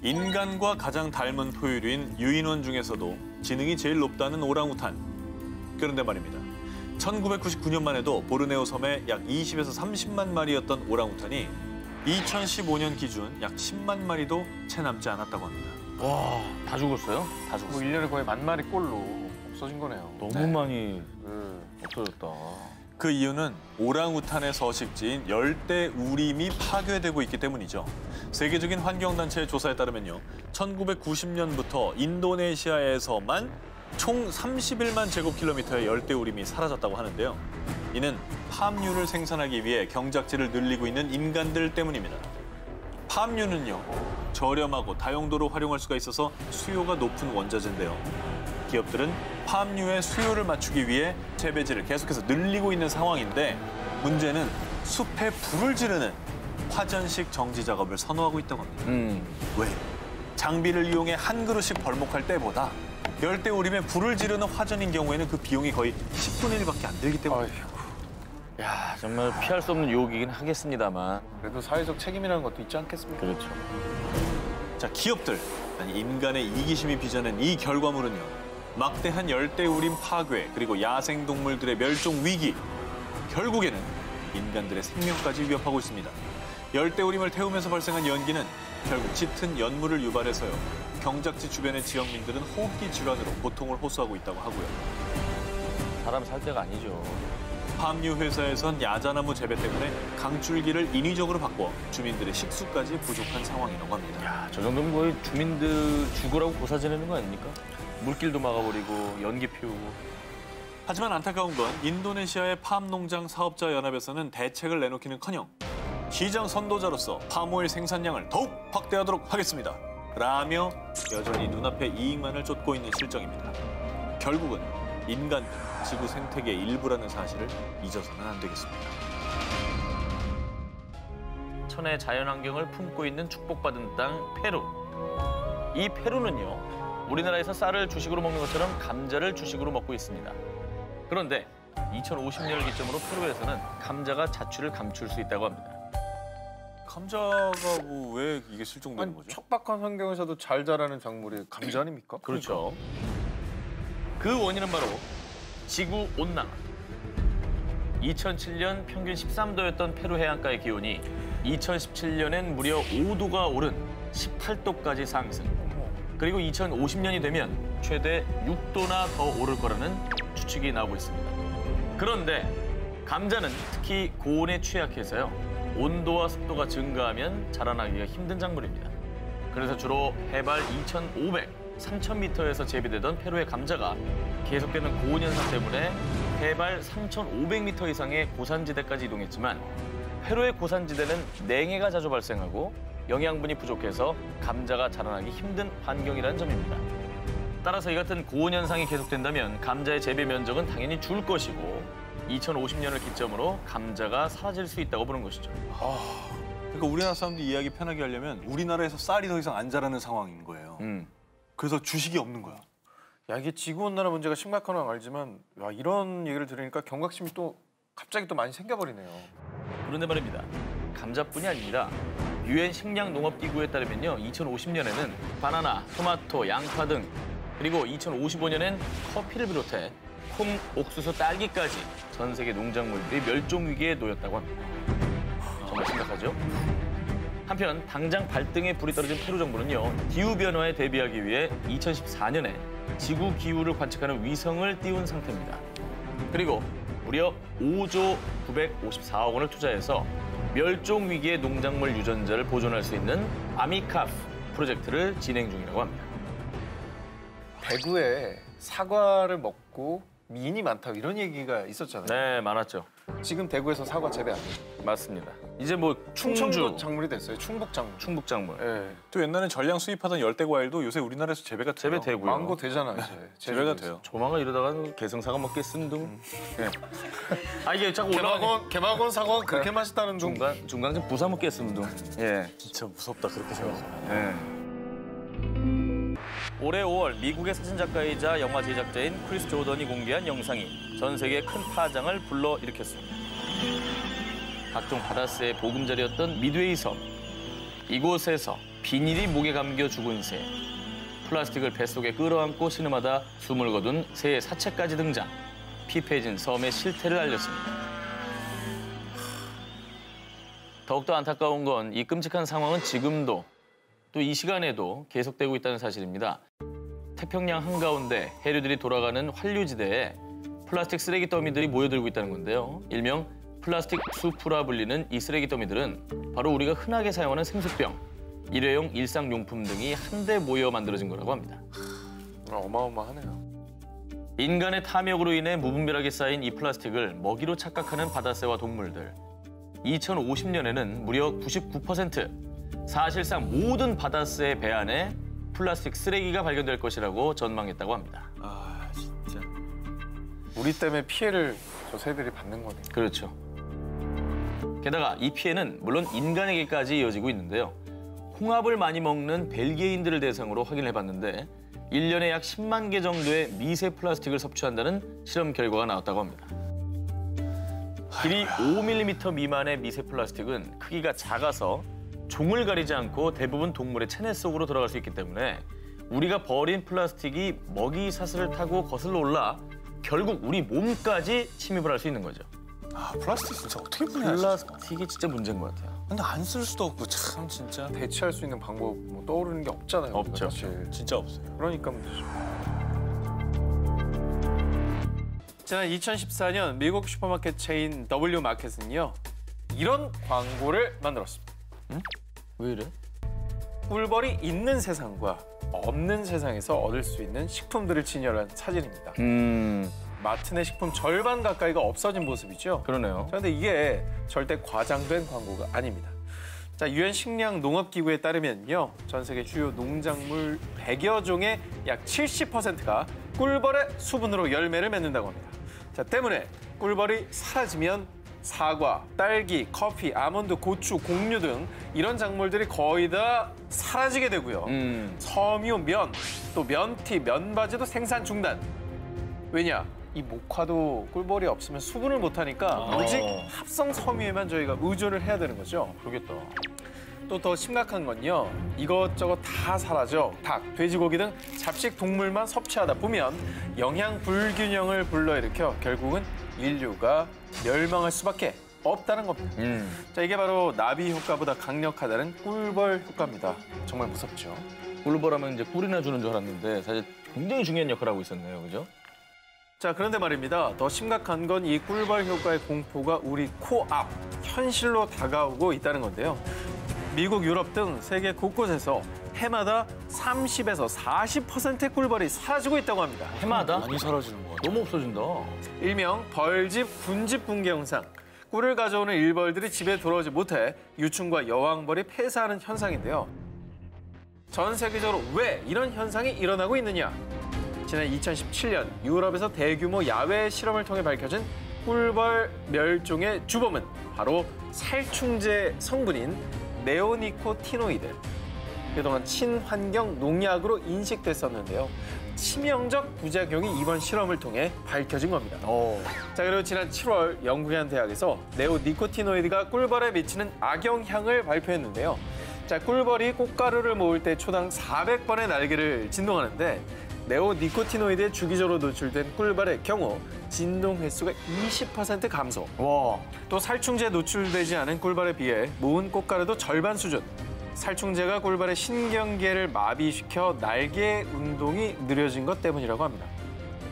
인간과 가장 닮은 포유류인 유인원 중에서도 지능이 제일 높다는 오랑우탄. 그런데 말입니다. 1999년만 해도 보르네오 섬에 약 20에서 30만 마리였던 오랑우탄이 2015년 기준 약 10만 마리도 채 남지 않았다고 합니다. 와, 다 죽었어요? 다 뭐 죽었어요. 1년에 거의 10,000마리 꼴로 없어진 거네요. 너무 많이 없어졌다. 그 이유는 오랑우탄의 서식지인 열대 우림이 파괴되고 있기 때문이죠. 세계적인 환경단체의 조사에 따르면요. 1990년부터 인도네시아에서만 총 31만 제곱킬로미터의 열대 우림이 사라졌다고 하는데요. 이는 팜유를 생산하기 위해 경작지를 늘리고 있는 인간들 때문입니다. 팜유는요. 저렴하고 다용도로 활용할 수가 있어서 수요가 높은 원자재인데요. 기업들은 팜유의 수요를 맞추기 위해 재배지를 계속해서 늘리고 있는 상황인데 문제는 숲에 불을 지르는 화전식 정지 작업을 선호하고 있다고 합니다. 왜? 장비를 이용해 한 그루씩 벌목할 때보다 열대우림에 불을 지르는 화전인 경우에는 그 비용이 거의 10분의 1밖에 안 들기 때문이에요. 야, 정말 피할 수 없는 유혹이긴 하겠습니다만. 그래도 사회적 책임이라는 것도 있지 않겠습니까? 그렇죠. 자, 기업들, 아니 인간의 이기심이 빚어낸 이 결과물은요. 막대한 열대우림 파괴, 그리고 야생동물들의 멸종 위기. 결국에는 인간들의 생명까지 위협하고 있습니다. 열대우림을 태우면서 발생한 연기는 결국 짙은 연물을 유발해서요. 경작지 주변의 지역민들은 호흡기 질환으로 고통을 호소하고 있다고 하고요. 사람 살 때가 아니죠. 팜유 회사에선 야자나무 재배 때문에 강줄기를 인위적으로 바꿔 주민들의 식수까지 부족한 상황이라고 합니다. 야, 저 정도면 거의 주민들 죽으라고 고사 지내는 거 아닙니까? 물길도 막아버리고 연기 피우고. 하지만 안타까운 건 인도네시아의 팜농장 사업자 연합에서는 대책을 내놓기는커녕 시장 선도자로서 팜오일 생산량을 더욱 확대하도록 하겠습니다. 라며 여전히 눈앞에 이익만을 쫓고 있는 실정입니다. 결국은 인간, 지구 생태계의 일부라는 사실을 잊어서는 안 되겠습니다. 천혜 자연환경을 품고 있는 축복받은 땅 페루. 이 페루는요, 우리나라에서 쌀을 주식으로 먹는 것처럼 감자를 주식으로 먹고 있습니다. 그런데 2050년을 기점으로 페루에서는 감자가 자취를 감출 수 있다고 합니다. 감자가 뭐 왜 이게 실종되는 아니, 거죠? 척박한 환경에서도 잘 자라는 작물이 감자 아닙니까? 그렇죠. 그 원인은 바로 지구 온난화. 2007년 평균 13도였던 페루 해안가의 기온이 2017년엔 무려 5도가 오른 18도까지 상승. 그리고 2050년이 되면 최대 6도나 더 오를 거라는 추측이 나오고 있습니다. 그런데 감자는 특히 고온에 취약해서요. 온도와 습도가 증가하면 자라나기가 힘든 작물입니다. 그래서 주로 해발 2,500, 3,000m에서 재배되던 페루의 감자가 계속되는 고온 현상 때문에 해발 3,500m 이상의 고산지대까지 이동했지만 페루의 고산지대는 냉해가 자주 발생하고 영양분이 부족해서 감자가 자라나기 힘든 환경이라는 점입니다. 따라서 이 같은 고온 현상이 계속된다면 감자의 재배 면적은 당연히 줄 것이고 2050년을 기점으로 감자가 사라질 수 있다고 보는 것이죠. 그러니까 우리나라 사람들이 이해하기 편하게 하려면 우리나라에서 쌀이 더 이상 안 자라는 상황인 거예요. 그래서 주식이 없는 거야. 야, 이게 지구온난화 문제가 심각한 건 알지만 야, 이런 얘기를 들으니까 경각심이 또 갑자기 또 많이 생겨버리네요. 그런데 말입니다. 감자뿐이 아닙니다. 유엔 식량농업기구에 따르면요. 2050년에는 바나나, 토마토, 양파 등 그리고 2055년엔 커피를 비롯해 콩, 옥수수, 딸기까지 전 세계 농작물들이 멸종 위기에 놓였다고 합니다. 정말 심각하죠? 한편 당장 발등에 불이 떨어진 페루 정부는요. 기후변화에 대비하기 위해 2014년에 지구 기후를 관측하는 위성을 띄운 상태입니다. 그리고 무려 5조 954억 원을 투자해서 멸종 위기의 농작물 유전자를 보존할 수 있는 아미카프 프로젝트를 진행 중이라고 합니다. 대구에 사과를 먹고 미인이 많다고 이런 얘기가 있었잖아요. 네, 많았죠. 지금 대구에서 사과 재배 안 해요. 맞습니다. 이제 뭐 충청도 충주, 작물이 됐어요. 충북 작물. 충북 작물. 예. 또 옛날엔 전량 수입하던 열대 과일도 요새 우리나라에서 재배가 돼요. 재배되고요. 망고 되잖아 이제. 재배가 돼요. 조만간 이러다가 개성사가 먹겠음둥. 네. 아 이게 자꾸 올라가니 개마곤 사과가 그렇게 맛있다는 둥. 중간 좀 부사 먹겠음둥. 예. 진짜 무섭다 그렇게 생각하면. 예. 올해 5월 미국의 사진작가이자 영화 제작자인 크리스 조던이 공개한 영상이 전 세계에 큰 파장을 불러일으켰습니다. 각종 바다새의 보금자리였던 미드웨이 섬. 이곳에서 비닐이 목에 감겨 죽은 새. 플라스틱을 뱃속에 끌어안고 신음하다 숨을 거둔 새의 사체까지 등장. 피폐해진 섬의 실태를 알렸습니다. 더욱더 안타까운 건 이 끔찍한 상황은 지금도 또 이 시간에도 계속되고 있다는 사실입니다. 태평양 한가운데 해류들이 돌아가는 환류지대에 플라스틱 쓰레기 더미들이 모여들고 있다는 건데요. 일명 플라스틱 수프라 불리는 이 쓰레기 더미들은 바로 우리가 흔하게 사용하는 생수병, 일회용 일상용품 등이 한데 모여 만들어진 거라고 합니다. 어마어마하네요. 인간의 탐욕으로 인해 무분별하게 쌓인 이 플라스틱을 먹이로 착각하는 바다새와 동물들. 2050년에는 무려 99%, 사실상 모든 바다새의 배 안에 플라스틱 쓰레기가 발견될 것이라고 전망했다고 합니다. 아 진짜. 우리 때문에 피해를 저 새들이 받는 거네. 그렇죠. 게다가 이 피해는 물론 인간에게까지 이어지고 있는데요. 홍합을 많이 먹는 벨기에인들을 대상으로 확인해봤는데 1년에 약 10만 개 정도의 미세 플라스틱을 섭취한다는 실험 결과가 나왔다고 합니다. 길이 5mm 미만의 미세 플라스틱은 크기가 작아서 종을 가리지 않고 대부분 동물의 체내 속으로 들어갈 수 있기 때문에 우리가 버린 플라스틱이 먹이 사슬을 타고 거슬러 올라 결국 우리 몸까지 침입을 할 수 있는 거죠. 아 플라스틱 진짜 어떻게 분해하지? 플라스틱이 진짜 문제인 것 같아요. 근데 안 쓸 수도 없고 참 진짜. 대체할 수 있는 방법 뭐 떠오르는 게 없잖아요. 우리가 없죠. 사실. 진짜 없어요. 그러니까 문제죠. 지난 2014년 미국 슈퍼마켓 체인 W마켓은요. 이런 광고를 만들었습니다. 왜 이래? 꿀벌이 있는 세상과 없는 세상에서 얻을 수 있는 식품들을 진열한 사진입니다. 마트 내 식품 절반 가까이가 없어진 모습이죠. 그러네요. 그런데 이게 절대 과장된 광고가 아닙니다. 자, 유엔 식량 농업기구에 따르면요. 전 세계 주요 농작물 100여 종의 약 70%가 꿀벌의 수분으로 열매를 맺는다고 합니다. 자, 때문에 꿀벌이 사라지면 사과, 딸기, 커피, 아몬드, 고추, 곡류 등 이런 작물들이 거의 다 사라지게 되고요. 섬유, 면, 또 면티, 면바지도 생산 중단. 왜냐? 이 목화도 꿀벌이 없으면 수분을 못하니까 오직 합성 섬유에만 저희가 의존을 해야 되는 거죠. 그러겠다. 또 더 심각한 건요. 이것저것 다 사라져. 닭, 돼지고기 등 잡식 동물만 섭취하다 보면 영양 불균형을 불러일으켜 결국은 인류가 멸망할 수밖에 없다는 겁니다. 자, 이게 바로 나비 효과보다 강력하다는 꿀벌 효과입니다. 정말 무섭죠. 꿀벌하면 이제 꿀이나 주는 줄 알았는데 사실 굉장히 중요한 역할을 하고 있었네요. 그죠? 자, 그런데 말입니다. 더 심각한 건 이 꿀벌 효과의 공포가 우리 코앞, 현실로 다가오고 있다는 건데요. 미국, 유럽 등 세계 곳곳에서 해마다 30에서 40%의 꿀벌이 사라지고 있다고 합니다. 해마다? 많이 사라지는 것 같아요. 너무 없어진다. 일명 벌집 군집 붕괴 현상. 꿀을 가져오는 일벌들이 집에 돌아오지 못해 유충과 여왕벌이 폐사하는 현상인데요. 전 세계적으로 왜 이런 현상이 일어나고 있느냐? 지난 2017년 유럽에서 대규모 야외 실험을 통해 밝혀진 꿀벌 멸종의 주범은 바로 살충제 성분인 네오니코티노이드. 그동안 친환경 농약으로 인식됐었는데요. 치명적 부작용이 이번 실험을 통해 밝혀진 겁니다. 자, 그리고 지난 7월 영국의 한 대학에서 네오니코티노이드가 꿀벌에 미치는 악영향을 발표했는데요. 자, 꿀벌이 꽃가루를 모을 때 초당 400번의 날개를 진동하는데 네오니코티노이드에 주기적으로 노출된 꿀벌의 경우 진동 횟수가 20% 감소. 와. 또 살충제에 노출되지 않은 꿀벌에 비해 모은 꽃가루도 절반 수준. 살충제가 꿀벌의 신경계를 마비시켜 날개 운동이 느려진 것 때문이라고 합니다.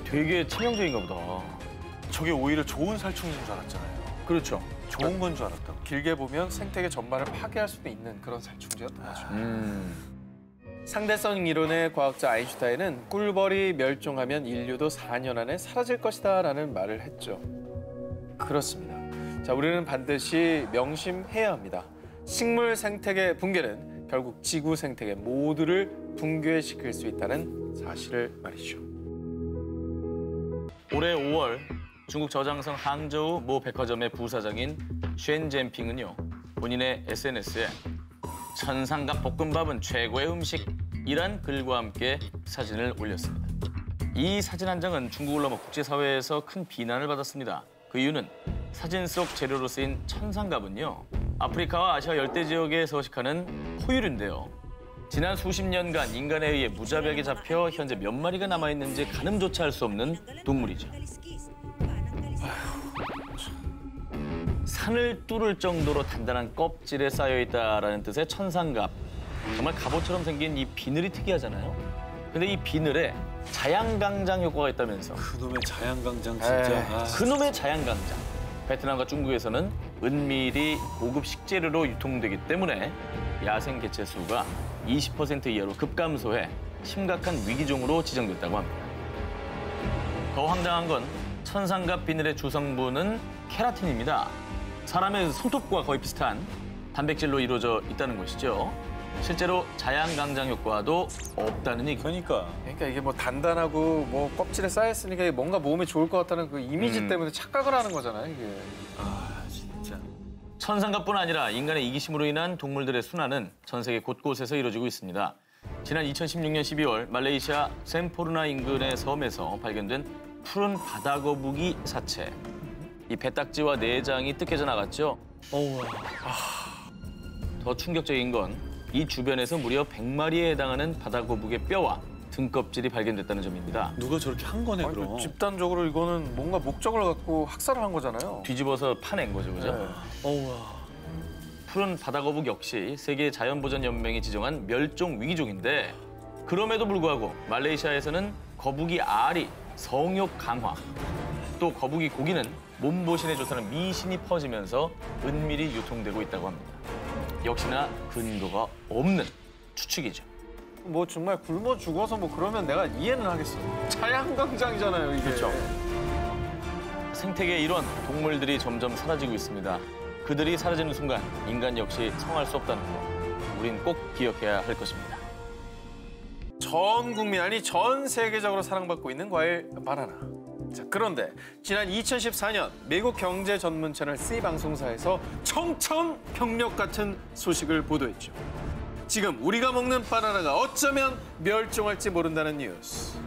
되게 치명적인가 보다. 저게 오히려 좋은 살충제인 줄 알았잖아요. 그렇죠. 좋은 건 줄 알았다고. 길게 보면 생태계 전반을 파괴할 수도 있는 그런 살충제였던 거죠. 상대성 이론의 과학자 아인슈타인은 꿀벌이 멸종하면 인류도 4년 안에 사라질 것이다라는 말을 했죠. 그렇습니다. 자, 우리는 반드시 명심해야 합니다. 식물 생태계 붕괴는 결국 지구 생태계 모두를 붕괴시킬 수 있다는 사실을 말이죠. 올해 5월 중국 저장성 항저우 모 백화점의 부사장인 쉔 젠핑은요. 본인의 SNS에 천상갑 볶음밥은 최고의 음식이란 글과 함께 사진을 올렸습니다. 이 사진 한 장은 중국을 넘어 국제사회에서 큰 비난을 받았습니다. 그 이유는 사진 속 재료로 쓰인 천상갑은요. 아프리카와 아시아 열대 지역에 서식하는 포유류인데요. 지난 수십 년간 인간에 의해 무자비하게 잡혀 현재 몇 마리가 남아있는지 가늠조차 할 수 없는 동물이죠. 산을 뚫을 정도로 단단한 껍질에 쌓여있다라는 뜻의 천상갑. 정말 갑옷처럼 생긴 이 비늘이 특이하잖아요. 근데 이 비늘에 자양강장 효과가 있다면서. 그놈의 자양강장 진짜. 그놈의 자양강장. 베트남과 중국에서는 은밀히 고급 식재료로 유통되기 때문에 야생 개체 수가 20% 이하로 급감소해 심각한 위기종으로 지정됐다고 합니다. 더 황당한 건 천상갑 비늘의 주성분은 케라틴입니다. 사람의 손톱과 거의 비슷한 단백질로 이루어져 있다는 것이죠. 실제로 자양강장 효과도 없다는 얘기. 그러니까 이게 뭐 단단하고 뭐 껍질에 쌓였으니까 이게 뭔가 몸에 좋을 것 같다는 그 이미지 때문에 착각을 하는 거잖아요, 이게. 아, 진짜. 천상갑뿐 아니라 인간의 이기심으로 인한 동물들의 순환은 전 세계 곳곳에서 이루어지고 있습니다. 지난 2016년 12월 말레이시아 샘포르나 인근의 섬에서 발견된 푸른 바다거북이 사체. 이 배딱지와 내장이 뜯겨져 나갔죠. 더 충격적인 건 이 주변에서 무려 100마리에 해당하는 바다거북의 뼈와 등껍질이 발견됐다는 점입니다. 누가 저렇게 한 거네, 아니, 그럼. 집단적으로 이거는 뭔가 목적을 갖고 학살을 한 거잖아요. 뒤집어서 파낸 거죠, 그죠? 네. 푸른 바다거북 역시 세계 자연보전연맹이 지정한 멸종 위기종인데 그럼에도 불구하고 말레이시아에서는 거북이 알이 성욕 강화, 또 거북이 고기는 몸보신에 좋다는 미신이 퍼지면서 은밀히 유통되고 있다고 합니다. 역시나 근거가 없는 추측이죠. 뭐 정말 굶어 죽어서 뭐 그러면 내가 이해는 하겠어. 자양강장이잖아요, 이게. 그렇죠. 생태계의 일원, 동물들이 점점 사라지고 있습니다. 그들이 사라지는 순간 인간 역시 성할 수 없다는 거, 우린 꼭 기억해야 할 것입니다. 전 국민, 아니 전 세계적으로 사랑받고 있는 과일 바나나. 자, 그런데 지난 2014년 미국 경제 전문 채널 C 방송사에서 청천벽력 같은 소식을 보도했죠. 지금 우리가 먹는 바나나가 어쩌면 멸종할지 모른다는 뉴스.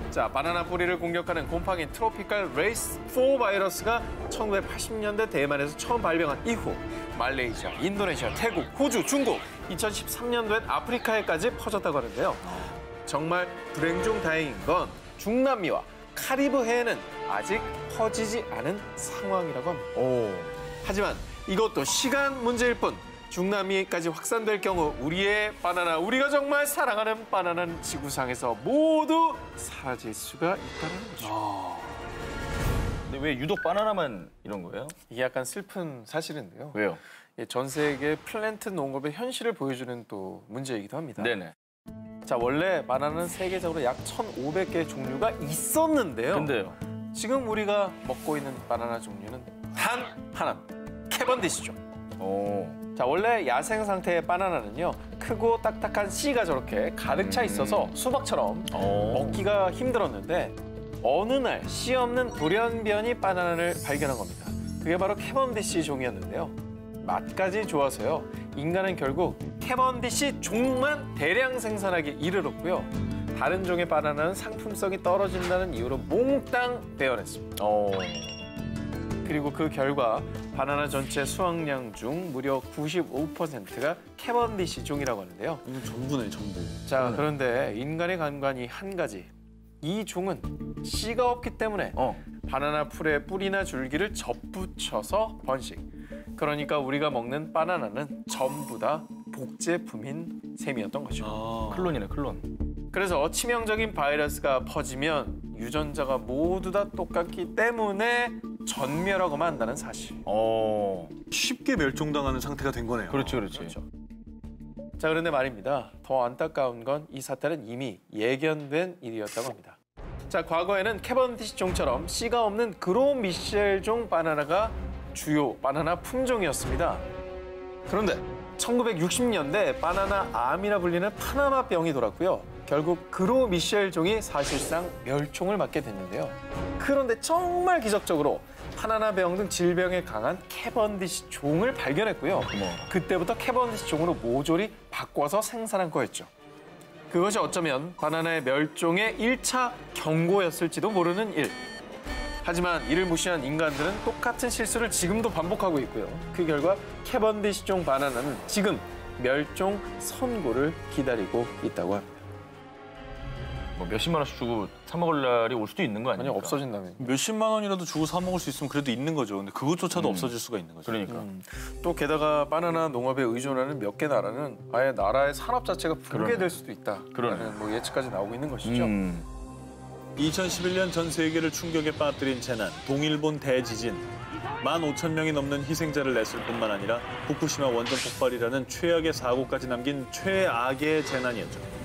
자, 바나나 뿌리를 공격하는 곰팡이 트로피칼 레이스 4 바이러스가 1980년대 대만에서 처음 발병한 이후 말레이시아, 인도네시아, 태국, 호주, 중국, 2013년도엔 아프리카에까지 퍼졌다고 하는데요. 정말 불행 중 다행인 건 중남미와 카리브해에는 아직 퍼지지 않은 상황이라고 합니다. 하지만 이것도 시간 문제일 뿐 중남미까지 확산될 경우 우리의 바나나, 우리가 정말 사랑하는 바나나는 지구상에서 모두 사라질 수가 있다는 거죠. 근데 왜 유독 바나나만 이런 거예요? 이게 약간 슬픈 사실인데요. 왜요? 전 세계 플랜트 농업의 현실을 보여주는 또 문제이기도 합니다. 네네. 자, 원래 바나나는 세계적으로 약 1,500개의 종류가 있었는데요. 근데요. 지금 우리가 먹고 있는 바나나 종류는 단 하나, 캐번디시죠. 자, 원래 야생 상태의 바나나는요, 크고 딱딱한 씨가 저렇게 가득 차 있어서 수박처럼 먹기가 힘들었는데 어느 날 씨 없는 돌연변이 바나나를 발견한 겁니다. 그게 바로 캐번디시 종이었는데요. 맛까지 좋아서요, 인간은 결국 캐번디시 종만 대량 생산하기 이르렀고요. 다른 종의 바나나는 상품성이 떨어진다는 이유로 몽땅 베어냈습니다. 그리고 그 결과 바나나 전체 수확량 중 무려 95%가 캐번디시 종이라고 하는데요. 이거 전부네, 전부. 자, 그런데 인간의 감관이 한 가지. 이 종은 씨가 없기 때문에 바나나 풀의 뿌리나 줄기를 접붙여서 번식. 그러니까 우리가 먹는 바나나는 전부 다 복제품인 셈이었던 거죠. 클론이네, 클론. 그래서 치명적인 바이러스가 퍼지면 유전자가 모두 다 똑같기 때문에 전멸하고만 한다는 사실. 쉽게 멸종당하는 상태가 된 거네요. 그렇지, 그렇지. 그렇죠. 자, 그런데 말입니다. 더 안타까운 건 이 사태는 이미 예견된 일이었다고 합니다. 자, 과거에는 캐번디시 종처럼 씨가 없는 그로 미셸 종 바나나가 주요 바나나 품종이었습니다. 그런데 1960년대 바나나 암이라 불리는 파나마병이 돌았고요. 결국 그로 미셸 종이 사실상 멸종을 맞게 됐는데요. 그런데 정말 기적적으로 파나나병 등 질병에 강한 캐번디시 종을 발견했고요. 그때부터 캐번디시 종으로 모조리 바꿔서 생산한 거였죠. 그것이 어쩌면 바나나의 멸종의 1차 경고였을지도 모르는 일. 하지만 이를 무시한 인간들은 똑같은 실수를 지금도 반복하고 있고요. 그 결과 캐번디시 종 바나나는 지금 멸종 선고를 기다리고 있다고 합니다. 뭐 몇십만 원씩 주고 사 먹을 날이 올 수도 있는 거 아니에요? 만약 없어진다면. 몇십만 원이라도 주고 사 먹을 수 있으면 그래도 있는 거죠. 근데 그것조차도 없어질 수가 있는 거죠. 그러니까. 또 게다가 바나나 농업에 의존하는 몇 개 나라는 아예 나라의 산업 자체가 붕괴될 수도 있다라는 뭐 예측까지 나오고 있는 것이죠. 2011년 전 세계를 충격에 빠뜨린 재난, 동일본 대지진. 15,000명이 넘는 희생자를 냈을 뿐만 아니라 후쿠시마 원전 폭발이라는 최악의 사고까지 남긴 최악의 재난이었죠.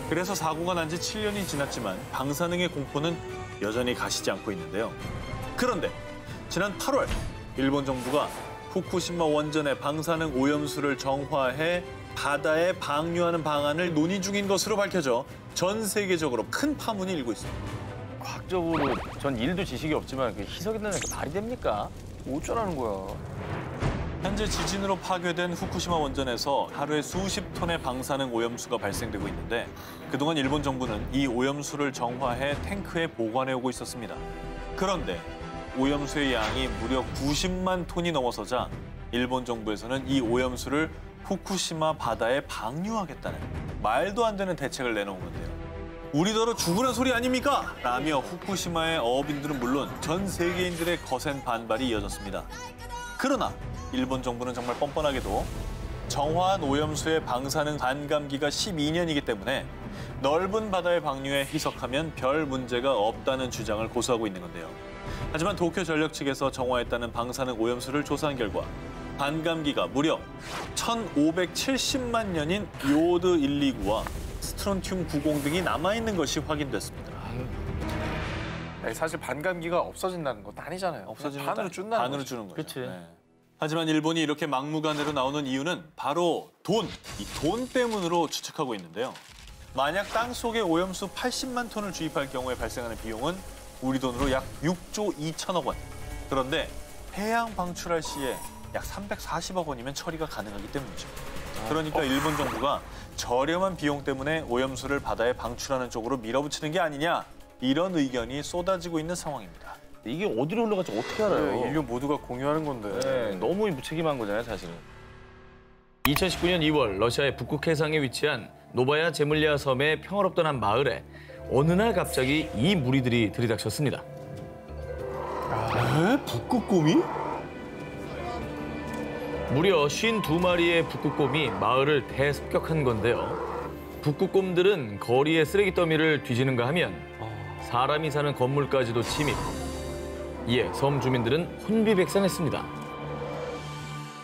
그래서 사고가 난 지 7년이 지났지만 방사능의 공포는 여전히 가시지 않고 있는데요. 그런데 지난 8월 일본 정부가 후쿠시마 원전의 방사능 오염수를 정화해 바다에 방류하는 방안을 논의 중인 것으로 밝혀져 전 세계적으로 큰 파문이 일고 있습니다. 과학적으로 전 일도 지식이 없지만 그 희석이라는 게 말이 됩니까? 어쩌라는 거야. 현재 지진으로 파괴된 후쿠시마 원전에서 하루에 수십 톤의 방사능 오염수가 발생되고 있는데 그동안 일본 정부는 이 오염수를 정화해 탱크에 보관해오고 있었습니다. 그런데 오염수의 양이 무려 90만 톤이 넘어서자 일본 정부에서는 이 오염수를 후쿠시마 바다에 방류하겠다는 말도 안 되는 대책을 내놓은 건데요. 우리더러 죽으란 소리 아닙니까? 라며 후쿠시마의 어업인들은 물론 전 세계인들의 거센 반발이 이어졌습니다. 그러나 일본 정부는 정말 뻔뻔하게도 정화한 오염수의 방사능 반감기가 12년이기 때문에 넓은 바다의 방류에 희석하면 별 문제가 없다는 주장을 고수하고 있는 건데요. 하지만 도쿄 전력 측에서 정화했다는 방사능 오염수를 조사한 결과 반감기가 무려 1,570만 년인 요오드 129와 스트론튬 90 등이 남아있는 것이 확인됐습니다. 사실 반감기가 없어진다는 것도 아니잖아요. 없어지는 반으로 준다는 반으로 거죠. 주는 거죠. 그치. 네. 하지만 일본이 이렇게 막무가내로 나오는 이유는 바로 돈, 이 돈 때문으로 추측하고 있는데요. 만약 땅속에 오염수 80만 톤을 주입할 경우에 발생하는 비용은 우리 돈으로 약 6조 2천억 원. 그런데 해양 방출할 시에 약 340억 원이면 처리가 가능하기 때문이죠. 그러니까 일본 정부가 저렴한 비용 때문에 오염수를 바다에 방출하는 쪽으로 밀어붙이는 게 아니냐, 이런 의견이 쏟아지고 있는 상황입니다. 이게 어디로 흘러갈지 어떻게 알아요? 인류 모두가 공유하는 건데. 네, 너무 무책임한 거잖아요, 사실은. 2019년 2월 러시아의 북극 해상에 위치한 노바야 제물리아 섬의 평화롭던 한 마을에 어느 날 갑자기 이 무리들이 들이닥쳤습니다. 북극곰이? 무려 52마리의 북극곰이 마을을 대습격한 건데요. 북극곰들은 거리에 쓰레기 더미를 뒤지는가 하면 사람이 사는 건물까지도 침입. 이에 섬 주민들은 혼비백산했습니다.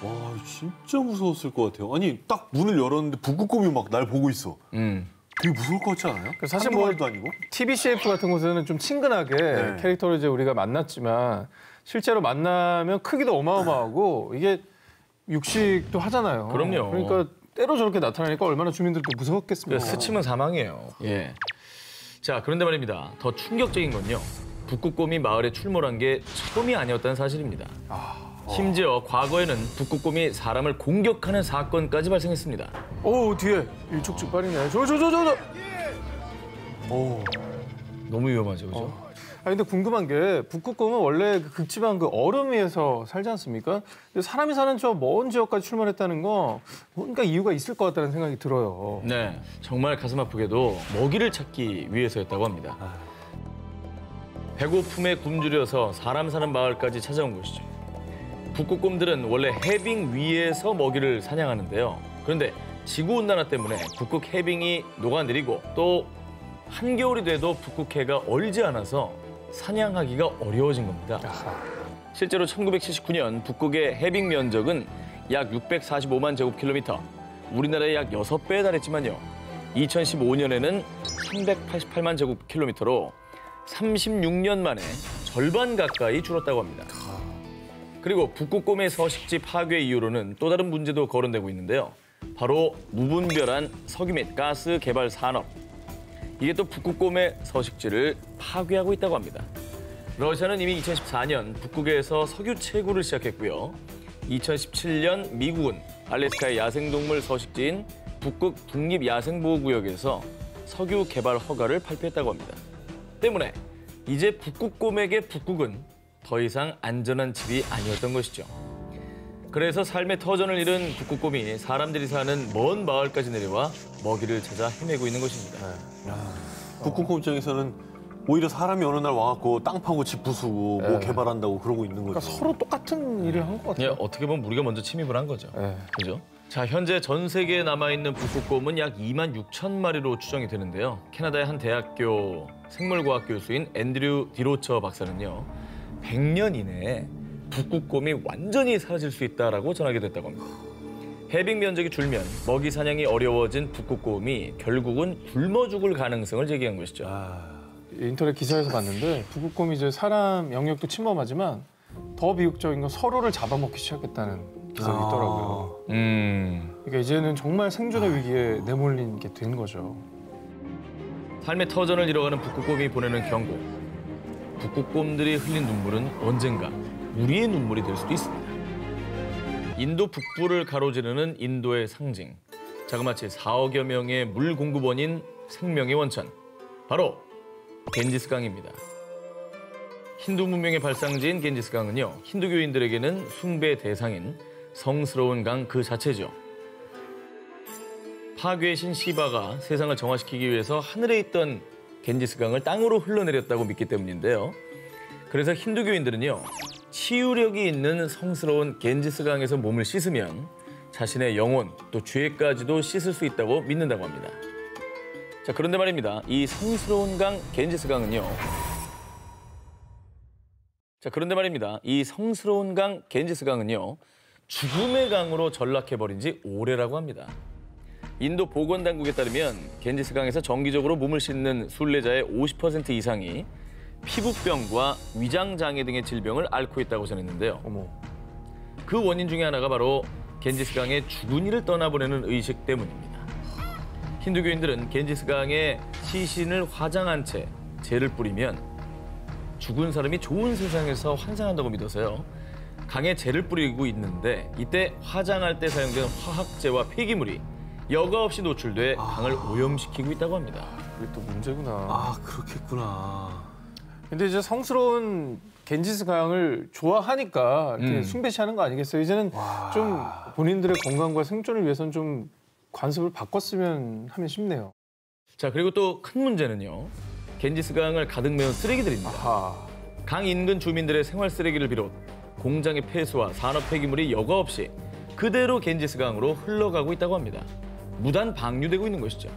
와, 진짜 무서웠을 것 같아요. 아니, 딱 문을 열었는데 북극곰이 막 날 보고 있어. 되게 무서울 것 같지 않아요? 사실 한두 뭐 마리도 아니고? TBCF 같은 곳에는 좀 친근하게 네. 캐릭터를 이제 우리가 만났지만 실제로 만나면 크기도 어마어마하고 이게 육식도 하잖아요. 그럼요. 그러니까 때로 저렇게 나타나니까 얼마나 주민들도 무서웠겠습니까. 스치면 사망이에요. 예. 자, 그런데 말입니다. 더 충격적인 건요. 북극곰이 마을에 출몰한 게 처음이 아니었다는 사실입니다. 심지어 과거에는 북극곰이 사람을 공격하는 사건까지 발생했습니다. 오, 뒤에 일촉즉발이네. 저. 오. 너무 위험하죠, 그죠? 아 근데 궁금한 게 북극곰은 원래 그 극지방 그 얼음 위에서 살지 않습니까? 근데 사람이 사는 저 먼 지역까지 출몰했다는 거 뭔가 이유가 있을 것 같다는 생각이 들어요. 네, 정말 가슴 아프게도 먹이를 찾기 위해서였다고 합니다. 배고픔에 굶주려서 사람 사는 마을까지 찾아온 것이죠. 북극곰들은 원래 해빙 위에서 먹이를 사냥하는데요. 그런데 지구온난화 때문에 북극 해빙이 녹아내리고 또 한겨울이 돼도 북극해가 얼지 않아서 사냥하기가 어려워진 겁니다. 실제로 1979년 북극의 해빙 면적은 약 645만 제곱킬로미터, 우리나라의 약 6배에 달했지만요. 2015년에는 388만 제곱킬로미터로 36년 만에 절반 가까이 줄었다고 합니다. 그리고 북극곰의 서식지 파괴 이후로는 또 다른 문제도 거론되고 있는데요. 바로 무분별한 석유 및 가스 개발 산업. 이게 또 북극곰의 서식지를 파괴하고 있다고 합니다. 러시아는 이미 2014년 북극에서 석유 채굴을 시작했고요. 2017년 미국은 알래스카의 야생동물 서식지인 북극 국립야생보호구역에서 석유 개발 허가를 발표했다고 합니다. 때문에 이제 북극곰에게 북극은 더 이상 안전한 집이 아니었던 것이죠. 그래서 삶의 터전을 잃은 북극곰이 사람들이 사는 먼 마을까지 내려와 먹이를 찾아 헤매고 있는 것입니다. 북극곰 입장에서는 오히려 사람이 어느 날 와갖고 땅 파고 집 부수고 뭐 개발한다고 그러고 있는 거죠. 그러니까 서로 똑같은 일을 한 것 같아요. 어떻게 보면 우리가 먼저 침입을 한 거죠. 네. 그죠? 자, 현재 전 세계에 남아있는 북극곰은 약 2만 6천 마리로 추정이 되는데요. 캐나다의 한 대학교 생물과학 교수인 앤드류 디로처 박사는요. 100년 이내에 북극곰이 완전히 사라질 수 있다라고 전하게 됐다고 합니다. 해빙 면적이 줄면 먹이 사냥이 어려워진 북극곰이 결국은 굶어 죽을 가능성을 제기한 것이죠. 인터넷 기사에서 봤는데 북극곰이 이제 사람 영역도 침범하지만 더 비극적인 건 서로를 잡아먹기 시작했다는 기사가 있더라고요. 그러니까 이제는 정말 생존의 위기에 내몰린 게 된 거죠. 삶의 터전을 잃어가는 북극곰이 보내는 경고. 북극곰들이 흘린 눈물은 언젠가 우리의 눈물이 될 수도 있습니다. 인도 북부를 가로지르는 인도의 상징. 자그마치 4억여 명의 물 공급원인 생명의 원천. 바로 겐지스강입니다. 힌두 문명의 발상지인 겐지스강은요. 힌두교인들에게는 숭배 대상인 성스러운 강 그 자체죠. 파괴의 신 시바가 세상을 정화시키기 위해서 하늘에 있던 겐지스강을 땅으로 흘러내렸다고 믿기 때문인데요. 그래서 힌두교인들은요. 치유력이 있는 성스러운 겐지스강에서 몸을 씻으면 자신의 영혼 또 죄까지도 씻을 수 있다고 믿는다고 합니다. 자, 그런데 말입니다. 이 성스러운 강 겐지스강은요. 죽음의 강으로 전락해버린 지 오래라고 합니다. 인도 보건당국에 따르면 겐지스강에서 정기적으로 몸을 씻는 순례자의 50% 이상이 피부병과 위장장애 등의 질병을 앓고 있다고 전했는데요. 그 원인 중에 하나가 바로 겐지스강에 죽은 이를 떠나보내는 의식 때문입니다. 힌두교인들은 겐지스강에 시신을 화장한 채 재를 뿌리면 죽은 사람이 좋은 세상에서 환생한다고 믿어서요. 강에 재를 뿌리고 있는데 이때 화장할 때 사용되는 화학재와 폐기물이 여과 없이 노출돼 강을 오염시키고 있다고 합니다. 이게 또 문제구나. 아, 그렇겠구나. 근데 이제 성스러운 겐지스 강을 좋아하니까 이렇게 숭배시하는 거 아니겠어요? 이제는 좀 본인들의 건강과 생존을 위해서는 좀 관습을 바꿨으면 하면 싶네요. 자, 그리고 또 큰 문제는요. 겐지스 강을 가득 메운 쓰레기들입니다. 아하. 강 인근 주민들의 생활 쓰레기를 비롯 공장의 폐수와 산업 폐기물이 여과 없이 그대로 겐지스 강으로 흘러가고 있다고 합니다. 무단 방류되고 있는 것이죠.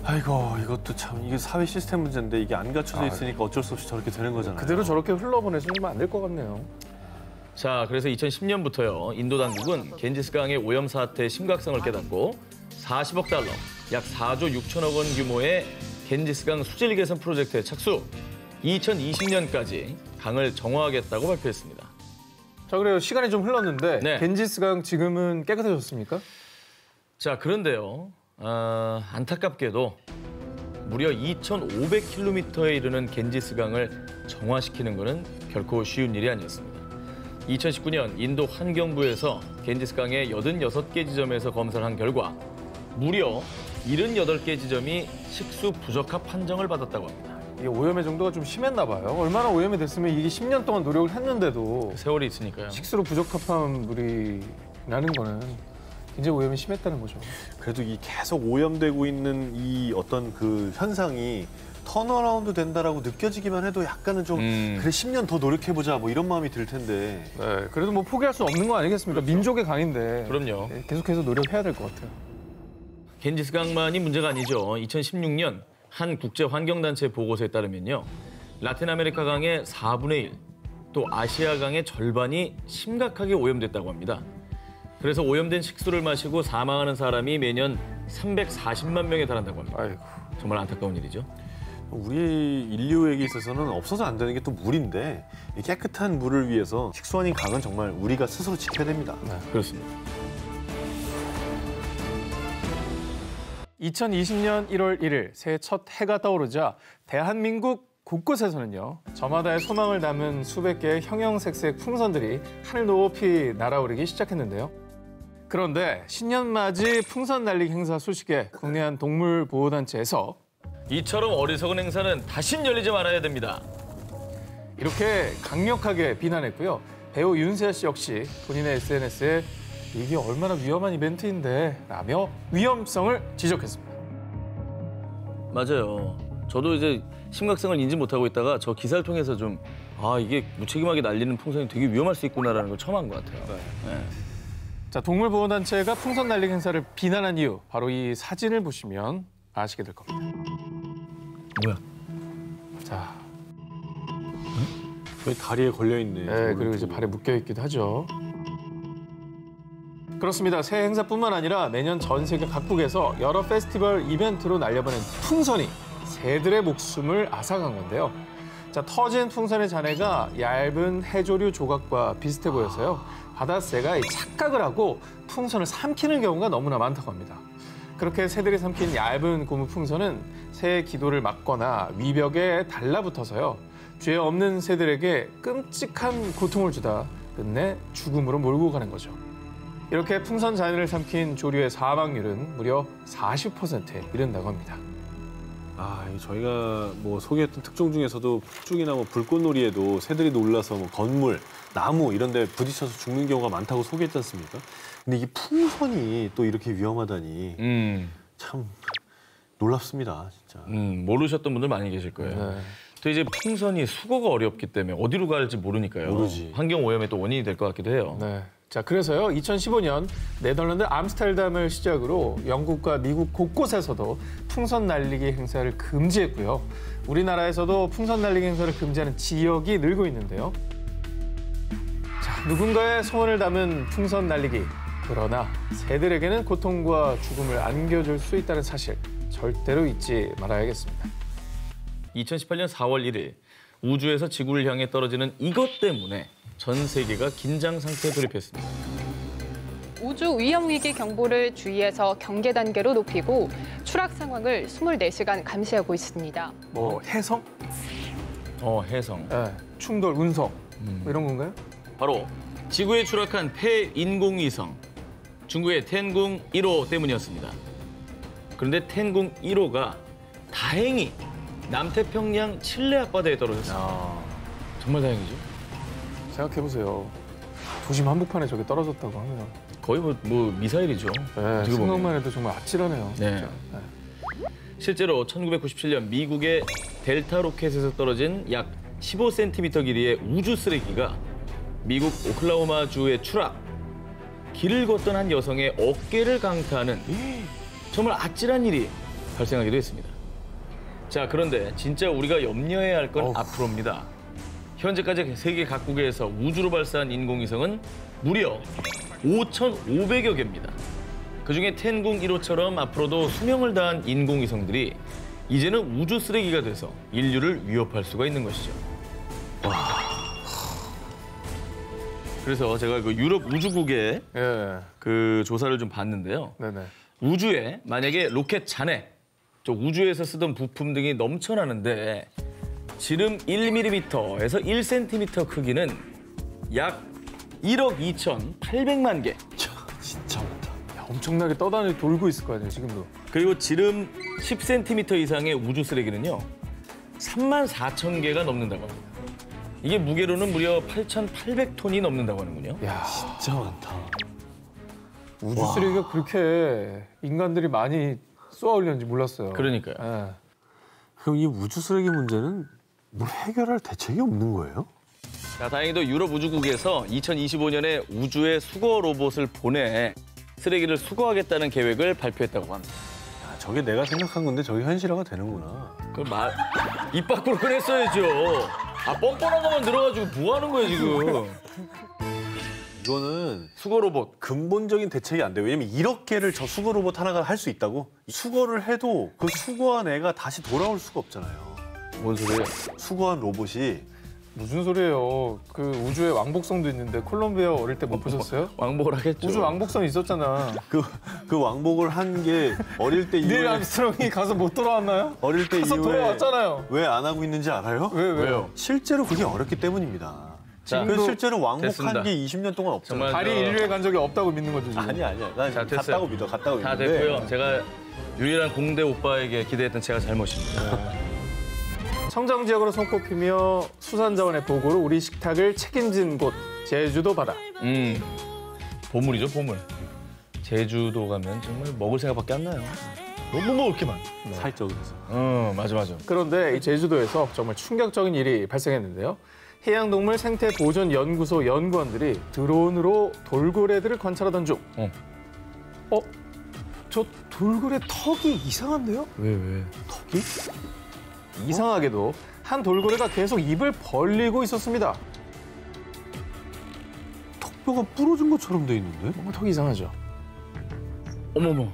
아이고, 이것도 참 이게 사회 시스템 문제인데 이게 안 갖춰져 있으니까 어쩔 수 없이 저렇게 되는 거잖아요. 그대로 저렇게 흘러보내서는 안 될 것 같네요. 자, 그래서 2010년부터요. 인도 당국은 겐지스 강의 오염 사태의 심각성을 깨닫고 40억 달러, 약 4조 6천억 원 규모의 겐지스 강 수질 개선 프로젝트에 착수. 2020년까지 강을 정화하겠다고 발표했습니다. 자, 그래요. 시간이 좀 흘렀는데 네. 겐지스 강 지금은 깨끗해졌습니까? 자, 그런데요. 안타깝게도 무려 2,500km에 이르는 겐지스 강을 정화시키는 것은 결코 쉬운 일이 아니었습니다. 2019년 인도 환경부에서 겐지스 강의 86개 지점에서 검사를 한 결과 무려 78개 지점이 식수 부적합 판정을 받았다고 합니다. 이게 오염의 정도가 좀 심했나 봐요. 얼마나 오염이 됐으면 이게 10년 동안 노력을 했는데도 세월이 있으니까요. 식수로 부적합한 물이 나는 거는 굉장히 오염이 심했다는 거죠. 그래도 이 계속 오염되고 있는 이 어떤 그 현상이 턴어라운드 된다라고 느껴지기만 해도 약간은 좀 그래 10년 더 노력해보자 뭐 이런 마음이 들 텐데. 네, 그래도 뭐 포기할 수 없는 거 아니겠습니까? 민족의 강인데. 그럼요. 네, 계속해서 노력해야 될 것 같아요. 겐지스 강만이 문제가 아니죠. 2016년 한 국제 환경단체 보고서에 따르면요. 라틴 아메리카 강의 4분의 1, 또 아시아 강의 절반이 심각하게 오염됐다고 합니다. 그래서 오염된 식수를 마시고 사망하는 사람이 매년 340만 명에 달한다고 합니다. 아이고. 정말 안타까운 일이죠. 우리 인류에게 있어서는 없어서 안 되는 게 또 물인데 이 깨끗한 물을 위해서 식수 아닌 강은 정말 우리가 스스로 지켜야 됩니다. 네. 그렇습니다. 2020년 1월 1일 새해 첫 해가 떠오르자 대한민국 곳곳에서는요. 저마다의 소망을 담은 수백 개의 형형색색 풍선들이 하늘 높이 날아오르기 시작했는데요. 그런데 신년맞이 풍선 날리기 행사 소식에 국내 한 동물보호단체에서 이처럼 어리석은 행사는 다신 열리지 말아야 됩니다. 이렇게 강력하게 비난했고요. 배우 윤세아 씨 역시 본인의 SNS에 이게 얼마나 위험한 이벤트인데 라며 위험성을 지적했습니다. 맞아요. 저도 이제 심각성을 인지 못하고 있다가 저 기사를 통해서 좀 이게 무책임하게 날리는 풍선이 되게 위험할 수 있구나라는 걸 처음 한 것 같아요. 네. 자, 동물보호단체가 풍선 날리기 행사를 비난한 이유, 바로 이 사진을 보시면 아시게 될 겁니다. 뭐야? 자, 거의 다리에 걸려있네. 네, 그리고 이제 발에 묶여있기도 하죠. 그렇습니다. 새해 행사뿐만 아니라 매년 전 세계 각국에서 여러 페스티벌 이벤트로 날려보낸 풍선이 새들의 목숨을 앗아간 건데요. 자, 터진 풍선의 잔해가 얇은 해조류 조각과 비슷해 보여서요. 바다새가 착각을 하고 풍선을 삼키는 경우가 너무나 많다고 합니다. 그렇게 새들이 삼킨 얇은 고무 풍선은 새의 기도를 막거나 위벽에 달라붙어서요. 죄 없는 새들에게 끔찍한 고통을 주다 끝내 죽음으로 몰고 가는 거죠. 이렇게 풍선 잔해를 삼킨 조류의 사망률은 무려 40%에 이른다고 합니다. 저희가 뭐 소개했던 특종 중에서도 폭죽이나 뭐 불꽃놀이에도 새들이 놀라서 뭐 건물, 나무 이런 데 부딪혀서 죽는 경우가 많다고 소개했지 않습니까? 근데 이게 풍선이 또 이렇게 위험하다니 참 놀랍습니다, 진짜. 모르셨던 분들 많이 계실 거예요. 네. 또 이제 풍선이 수거가 어렵기 때문에 어디로 갈지 모르니까요. 모르지. 환경 오염의 또 원인이 될 것 같기도 해요. 네. 자, 그래서요. 2015년 네덜란드 암스테르담을 시작으로 영국과 미국 곳곳에서도 풍선 날리기 행사를 금지했고요. 우리나라에서도 풍선 날리기 행사를 금지하는 지역이 늘고 있는데요. 자, 누군가의 소원을 담은 풍선 날리기. 그러나 새들에게는 고통과 죽음을 안겨줄 수 있다는 사실 절대로 잊지 말아야겠습니다. 2018년 4월 1일 우주에서 지구를 향해 떨어지는 이것 때문에 전 세계가 긴장 상태에 돌입했습니다. 우주 위험 위기 경보를 주의해서 경계 단계로 높이고 추락 상황을 24시간 감시하고 있습니다. 뭐 해성? 해성. 예, 충돌, 운석 뭐 이런 건가요? 바로 지구에 추락한 폐인공위성 중국의 텐궁 1호 때문이었습니다. 그런데 텐궁 1호가 다행히 남태평양 칠레 앞바다에 떨어졌습니다. 정말 다행이죠. 생각해보세요. 도심 한복판에 저게 떨어졌다고 하면 거의 뭐 미사일이죠. 네, 생각만 해도 정말 아찔하네요. 네. 진짜. 네. 실제로 1997년 미국의 델타 로켓에서 떨어진 약 15cm 길이의 우주 쓰레기가 미국 오클라호마주에 추락. 길을 걷던 한 여성의 어깨를 강타하는 정말 아찔한 일이 발생하기도 했습니다. 자, 그런데 진짜 우리가 염려해야 할 건 앞으로입니다. 현재까지 세계 각국에서 우주로 발사한 인공위성은 무려 5,500여 개입니다. 그중에 텐궁 1호처럼 앞으로도 수명을 다한 인공위성들이 이제는 우주 쓰레기가 돼서 인류를 위협할 수가 있는 것이죠. 그래서 제가 그 유럽 우주국의 예. 그 조사를 좀 봤는데요. 네네. 우주에 만약에 로켓 잔해, 저 우주에서 쓰던 부품 등이 넘쳐나는데 지름 1mm에서 1cm 크기는 약 1억 2,800만 개. 진짜 많다. 야, 엄청나게 떠다니 돌고 있을 거 아니에요, 지금도. 그리고 지름 10cm 이상의 우주 쓰레기는요. 34,000개가 넘는다고 합니다. 이게 무게로는 무려 8,800톤이 넘는다고 하는군요. 야, 진짜 많다. 우주 쓰레기가 그렇게 인간들이 많이 쏘아 올렸는지 몰랐어요. 그러니까요. 예. 그럼 이 우주 쓰레기 문제는 뭘 해결할 대책이 없는 거예요? 자, 다행히도 유럽 우주국에서 2025년에 우주에 수거 로봇을 보내 쓰레기를 수거하겠다는 계획을 발표했다고 합니다. 야, 저게 내가 생각한 건데 저게 현실화가 되는구나. 그걸 입 밖으로 꺼냈어야죠. 뻔뻔한 것만 들어가지고 뭐 하는 거예요, 지금. 이거는 수거 로봇. 근본적인 대책이 안 돼요. 왜냐면 1억 개를 저 수거 로봇 하나가 할 수 있다고? 수거를 해도 그 수거한 애가 다시 돌아올 수가 없잖아요. 뭔 소리예요? 수거한 로봇이 무슨 소리예요? 그 우주에 왕복성도 있는데 콜롬비아 어릴 때 못 보셨어요? 왕복을 하겠죠. 우주 왕복성 있었잖아. 그 왕복을 한 게 어릴 때 닐 이후에 암스트롱이 가서 못 돌아왔나요? 어릴 때 가서 이후에 돌아왔잖아요. 왜 안 하고 있는지 알아요? 왜요? 실제로 그게 어렵기 때문입니다. 자, 그 실제로 왕복한 됐습니다. 게 20년 동안 없잖아요. 정말 달이 인류에 간 적이 없다고 믿는 거죠, 지금. 아니야. 난 자, 됐어요. 갔다고 믿어. 갔다고 다 믿는데. 됐고요. 제가 유일한 공대 오빠에게 기대했던 제가 잘못입니다. 청정 지역으로 손꼽히며 수산자원의 보고로 우리 식탁을 책임진 곳 제주도 바다. 보물이죠, 보물. 제주도 가면 정말 먹을 생각밖에 안 나요. 너무 먹을 게 많아. 사회적으로서. 맞아. 그런데 이 제주도에서 정말 충격적인 일이 발생했는데요. 해양동물 생태보존연구소 연구원들이 드론으로 돌고래들을 관찰하던 중 저 돌고래 턱이 이상한데요? 왜? 턱이? 이상하게도 한 돌고래가 계속 입을 벌리고 있었습니다. 턱뼈가 부러진 것처럼 돼 있는데? 뭔가 턱이 이상하죠? 어머머.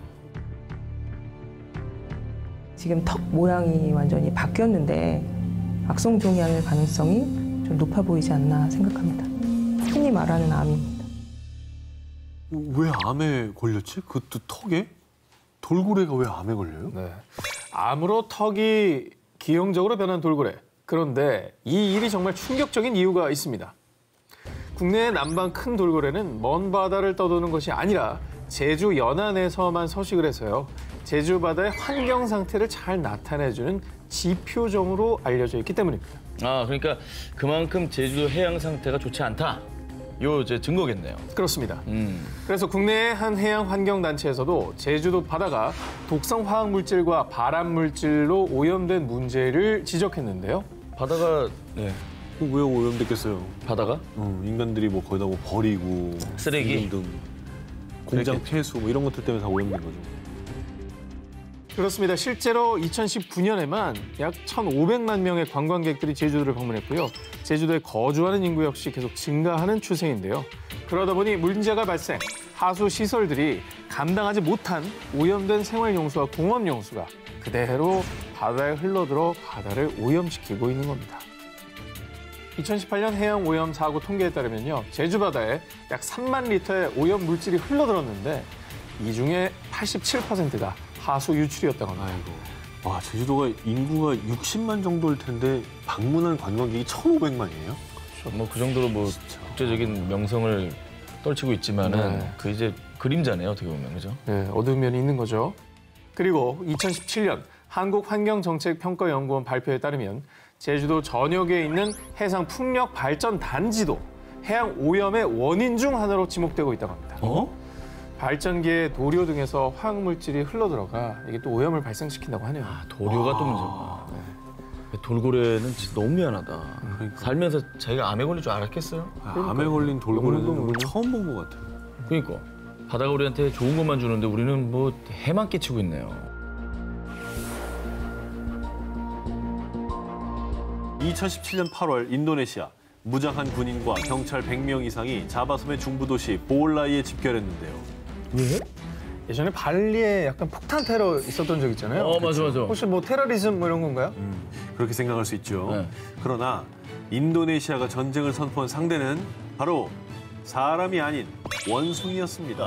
지금 턱 모양이 완전히 바뀌었는데 악성 종양일 가능성이 좀 높아 보이지 않나 생각합니다. 흔히 말하는 암입니다. 왜 암에 걸렸지? 그것도 턱에? 돌고래가 왜 암에 걸려요? 네. 암으로 턱이 기형적으로 변한 돌고래. 그런데 이 일이 정말 충격적인 이유가 있습니다. 국내의 남방 큰 돌고래는 먼 바다를 떠도는 것이 아니라 제주 연안에서만 서식을 해서요. 제주 바다의 환경 상태를 잘 나타내주는 지표종으로 알려져 있기 때문입니다. 그러니까 그만큼 제주도 해양 상태가 좋지 않다. 요 이제 증거겠네요. 그렇습니다. 그래서 국내의 한 해양 환경 단체에서도 제주도 바다가 독성 화학 물질과 발암 물질로 오염된 문제를 지적했는데요. 바다가 왜 오염됐겠어요? 바다가 인간들이 뭐 거기다 뭐 버리고 쓰레기? 등 공장 폐수 뭐 이런 것들 때문에 다 오염된 거죠. 그렇습니다. 실제로 2019년에만 약 1,500만 명의 관광객들이 제주도를 방문했고요. 제주도에 거주하는 인구 역시 계속 증가하는 추세인데요. 그러다 보니 문제가 발생, 하수 시설들이 감당하지 못한 오염된 생활용수와 공업용수가 그대로 바다에 흘러들어 바다를 오염시키고 있는 겁니다. 2018년 해양 오염 사고 통계에 따르면요. 제주 바다에 약 3만 리터의 오염 물질이 흘러들었는데 이 중에 87%가 하수 유출이었다고 합니다. 와, 제주도가 인구가 60만 정도일 텐데 방문한 관광객이 1,500만이에요? 뭐 그 정도로 뭐 국제적인 명성을 떨치고 있지만은 네. 그 이제 그림자네요, 어떻게 보면. 그죠? 네, 어두운 면이 있는 거죠. 그리고 2017년 한국환경정책평가연구원 발표에 따르면 제주도 전역에 있는 해상 풍력 발전 단지도 해양 오염의 원인 중 하나로 지목되고 있다고 합니다. 발전기에 도료 등에서 화학물질이 흘러들어가 이게 또 오염을 발생시킨다고 하네요. 도료가 또 문제구나. 돌고래는 진짜 너무 미안하다. 살면서 자기가 암에 걸릴 줄 알았겠어요? 암에 걸린 돌고래는 영문도 처음 본 것 같아요. 그러니까 바다가 우리한테 좋은 것만 주는데 우리는 뭐 해만 끼치고 있네요. 2017년 8월 인도네시아 무장한 군인과 경찰 100명 이상이 자바섬의 중부 도시 보올라이에 집결했는데요. 왜? 예전에 발리에 약간 폭탄 테러 있었던 적 있잖아요. 맞아. 혹시 뭐 테러리즘 뭐 이런 건가요? 그렇게 생각할 수 있죠. 네. 그러나 인도네시아가 전쟁을 선포한 상대는 바로 사람이 아닌 원숭이였습니다.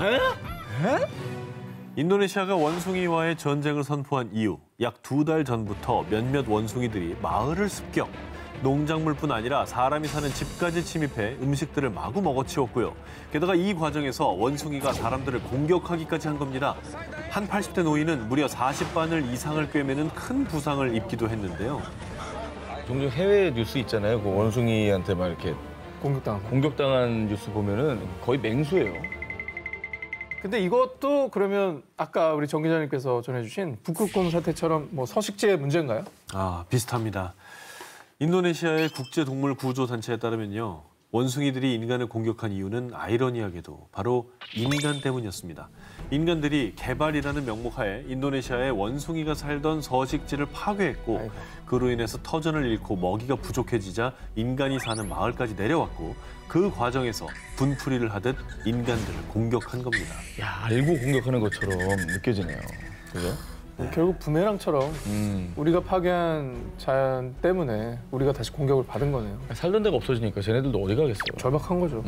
인도네시아가 원숭이와의 전쟁을 선포한 이후 약 2달 전부터 몇몇 원숭이들이 마을을 습격, 농작물뿐 아니라 사람이 사는 집까지 침입해 음식들을 마구 먹어치웠고요. 게다가 이 과정에서 원숭이가 사람들을 공격하기까지 한 겁니다. 한 80대 노인은 무려 40바늘 이상을 꿰매는 큰 부상을 입기도 했는데요. 종종 해외 뉴스 있잖아요. 그 원숭이한테 막 이렇게 공격당한 뉴스 보면은 거의 맹수예요. 근데 이것도 그러면 아까 우리 정 기자님께서 전해주신 북극곰 사태처럼 뭐 서식지의 문제인가요? 비슷합니다. 인도네시아의 국제동물구조단체에 따르면요. 원숭이들이 인간을 공격한 이유는 아이러니하게도 바로 인간 때문이었습니다. 인간들이 개발이라는 명목하에 인도네시아의 원숭이가 살던 서식지를 파괴했고 그로 인해서 터전을 잃고 먹이가 부족해지자 인간이 사는 마을까지 내려왔고 그 과정에서 분풀이를 하듯 인간들을 공격한 겁니다. 야, 알고 공격하는 것처럼 느껴지네요. 그죠? 결국 부메랑처럼 우리가 파괴한 자연 때문에 우리가 다시 공격을 받은 거네요. 살던 데가 없어지니까 쟤네들도 어디 가겠어요. 절박한 거죠.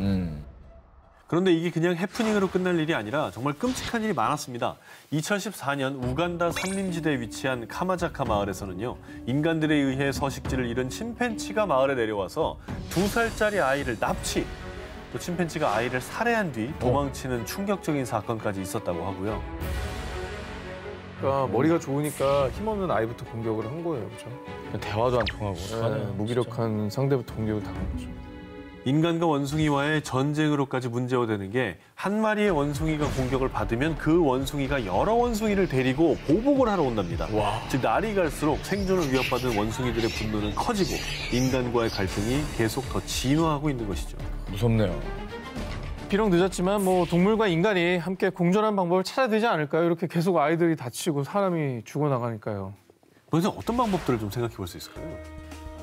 그런데 이게 그냥 해프닝으로 끝날 일이 아니라 정말 끔찍한 일이 많았습니다. 2014년 우간다 산림지대에 위치한 카마자카 마을에서는요. 인간들에 의해 서식지를 잃은 침팬치가 마을에 내려와서 2살짜리 아이를 납치, 또 침팬치가 아이를 살해한 뒤 도망치는 충격적인 사건까지 있었다고 하고요. 그러니까 머리가 좋으니까 힘없는 아이부터 공격을 한 거예요. 그렇죠? 대화도 안 통하고. 무기력한 상대부터 공격을 당한 거죠. 인간과 원숭이와의 전쟁으로까지 문제화되는 게 한 마리의 원숭이가 공격을 받으면 그 원숭이가 여러 원숭이를 데리고 보복을 하러 온답니다. 즉 날이 갈수록 생존을 위협받은 원숭이들의 분노는 커지고 인간과의 갈등이 계속 더 진화하고 있는 것이죠. 무섭네요. 비록 늦었지만 뭐 동물과 인간이 함께 공존한 방법을 찾아야 되지 않을까요? 이렇게 계속 아이들이 다치고 사람이 죽어나가니까요. 그래서 어떤 방법들을 좀 생각해 볼 수 있을까요?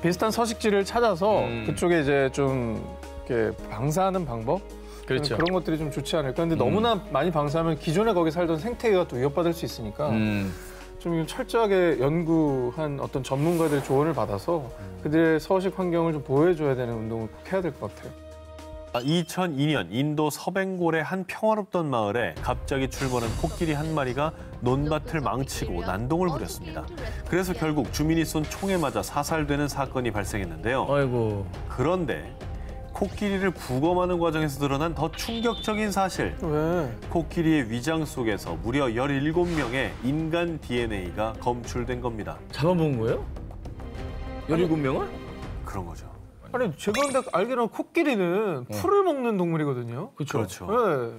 비슷한 서식지를 찾아서 그쪽에 이제 좀 이렇게 방사하는 방법? 그렇죠. 그런 것들이 좀 좋지 않을까. 근데 너무나 많이 방사하면 기존에 거기 살던 생태계가 또 위협받을 수 있으니까 좀 철저하게 연구한 어떤 전문가들의 조언을 받아서 그들의 서식 환경을 좀 보호해줘야 되는 운동을 꼭 해야 될 것 같아요. 2002년 인도 서벵골의 한 평화롭던 마을에 갑자기 출몰한 코끼리 한 마리가 논밭을 망치고 난동을 부렸습니다. 그래서 결국 주민이 쏜 총에 맞아 사살되는 사건이 발생했는데요. 아이고. 그런데 코끼리를 부검하는 과정에서 드러난 더 충격적인 사실. 왜? 코끼리의 위장 속에서 무려 17명의 인간 DNA가 검출된 겁니다. 잡아먹은 거예요? 17명을? 그런 거죠. 아니 제가 근데 알기로는 코끼리는 풀을 먹는 동물이거든요. 그렇죠. 네.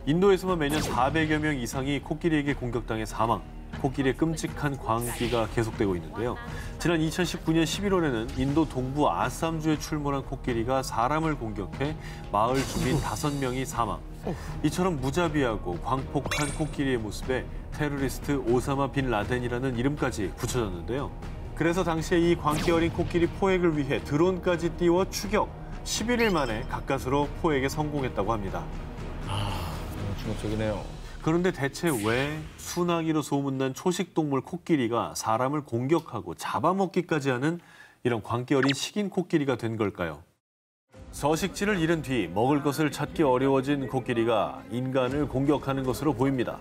인도에서만 매년 400여 명 이상이 코끼리에게 공격당해 사망. 코끼리의 끔찍한 광기가 계속되고 있는데요. 지난 2019년 11월에는 인도 동부 아삼주에 출몰한 코끼리가 사람을 공격해 마을 주민 5명이 사망. 이처럼 무자비하고 광폭한 코끼리의 모습에 테러리스트 오사마 빈 라덴이라는 이름까지 붙여졌는데요. 그래서 당시에 이 광기 어린 코끼리 포획을 위해 드론까지 띄워 추격. 11일 만에 가까스로 포획에 성공했다고 합니다. 충격적이네요. 그런데 대체 왜 순하기로 소문난 초식동물 코끼리가 사람을 공격하고 잡아먹기까지 하는 이런 광기 어린 식인 코끼리가 된 걸까요? 서식지를 잃은 뒤 먹을 것을 찾기 어려워진 코끼리가 인간을 공격하는 것으로 보입니다.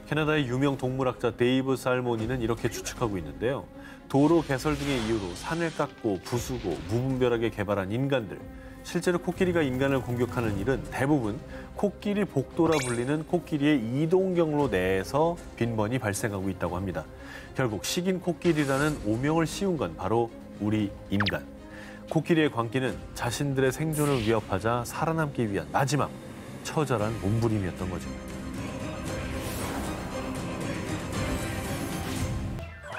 캐나다의 유명 동물학자 데이브 살모니는 이렇게 추측하고 있는데요. 도로 개설 등의 이유로 산을 깎고 부수고 무분별하게 개발한 인간들. 실제로 코끼리가 인간을 공격하는 일은 대부분 코끼리 복도라 불리는 코끼리의 이동 경로 내에서 빈번히 발생하고 있다고 합니다. 결국 식인 코끼리라는 오명을 씌운 건 바로 우리 인간. 코끼리의 광기는 자신들의 생존을 위협하자 살아남기 위한 마지막 처절한 몸부림이었던 거죠.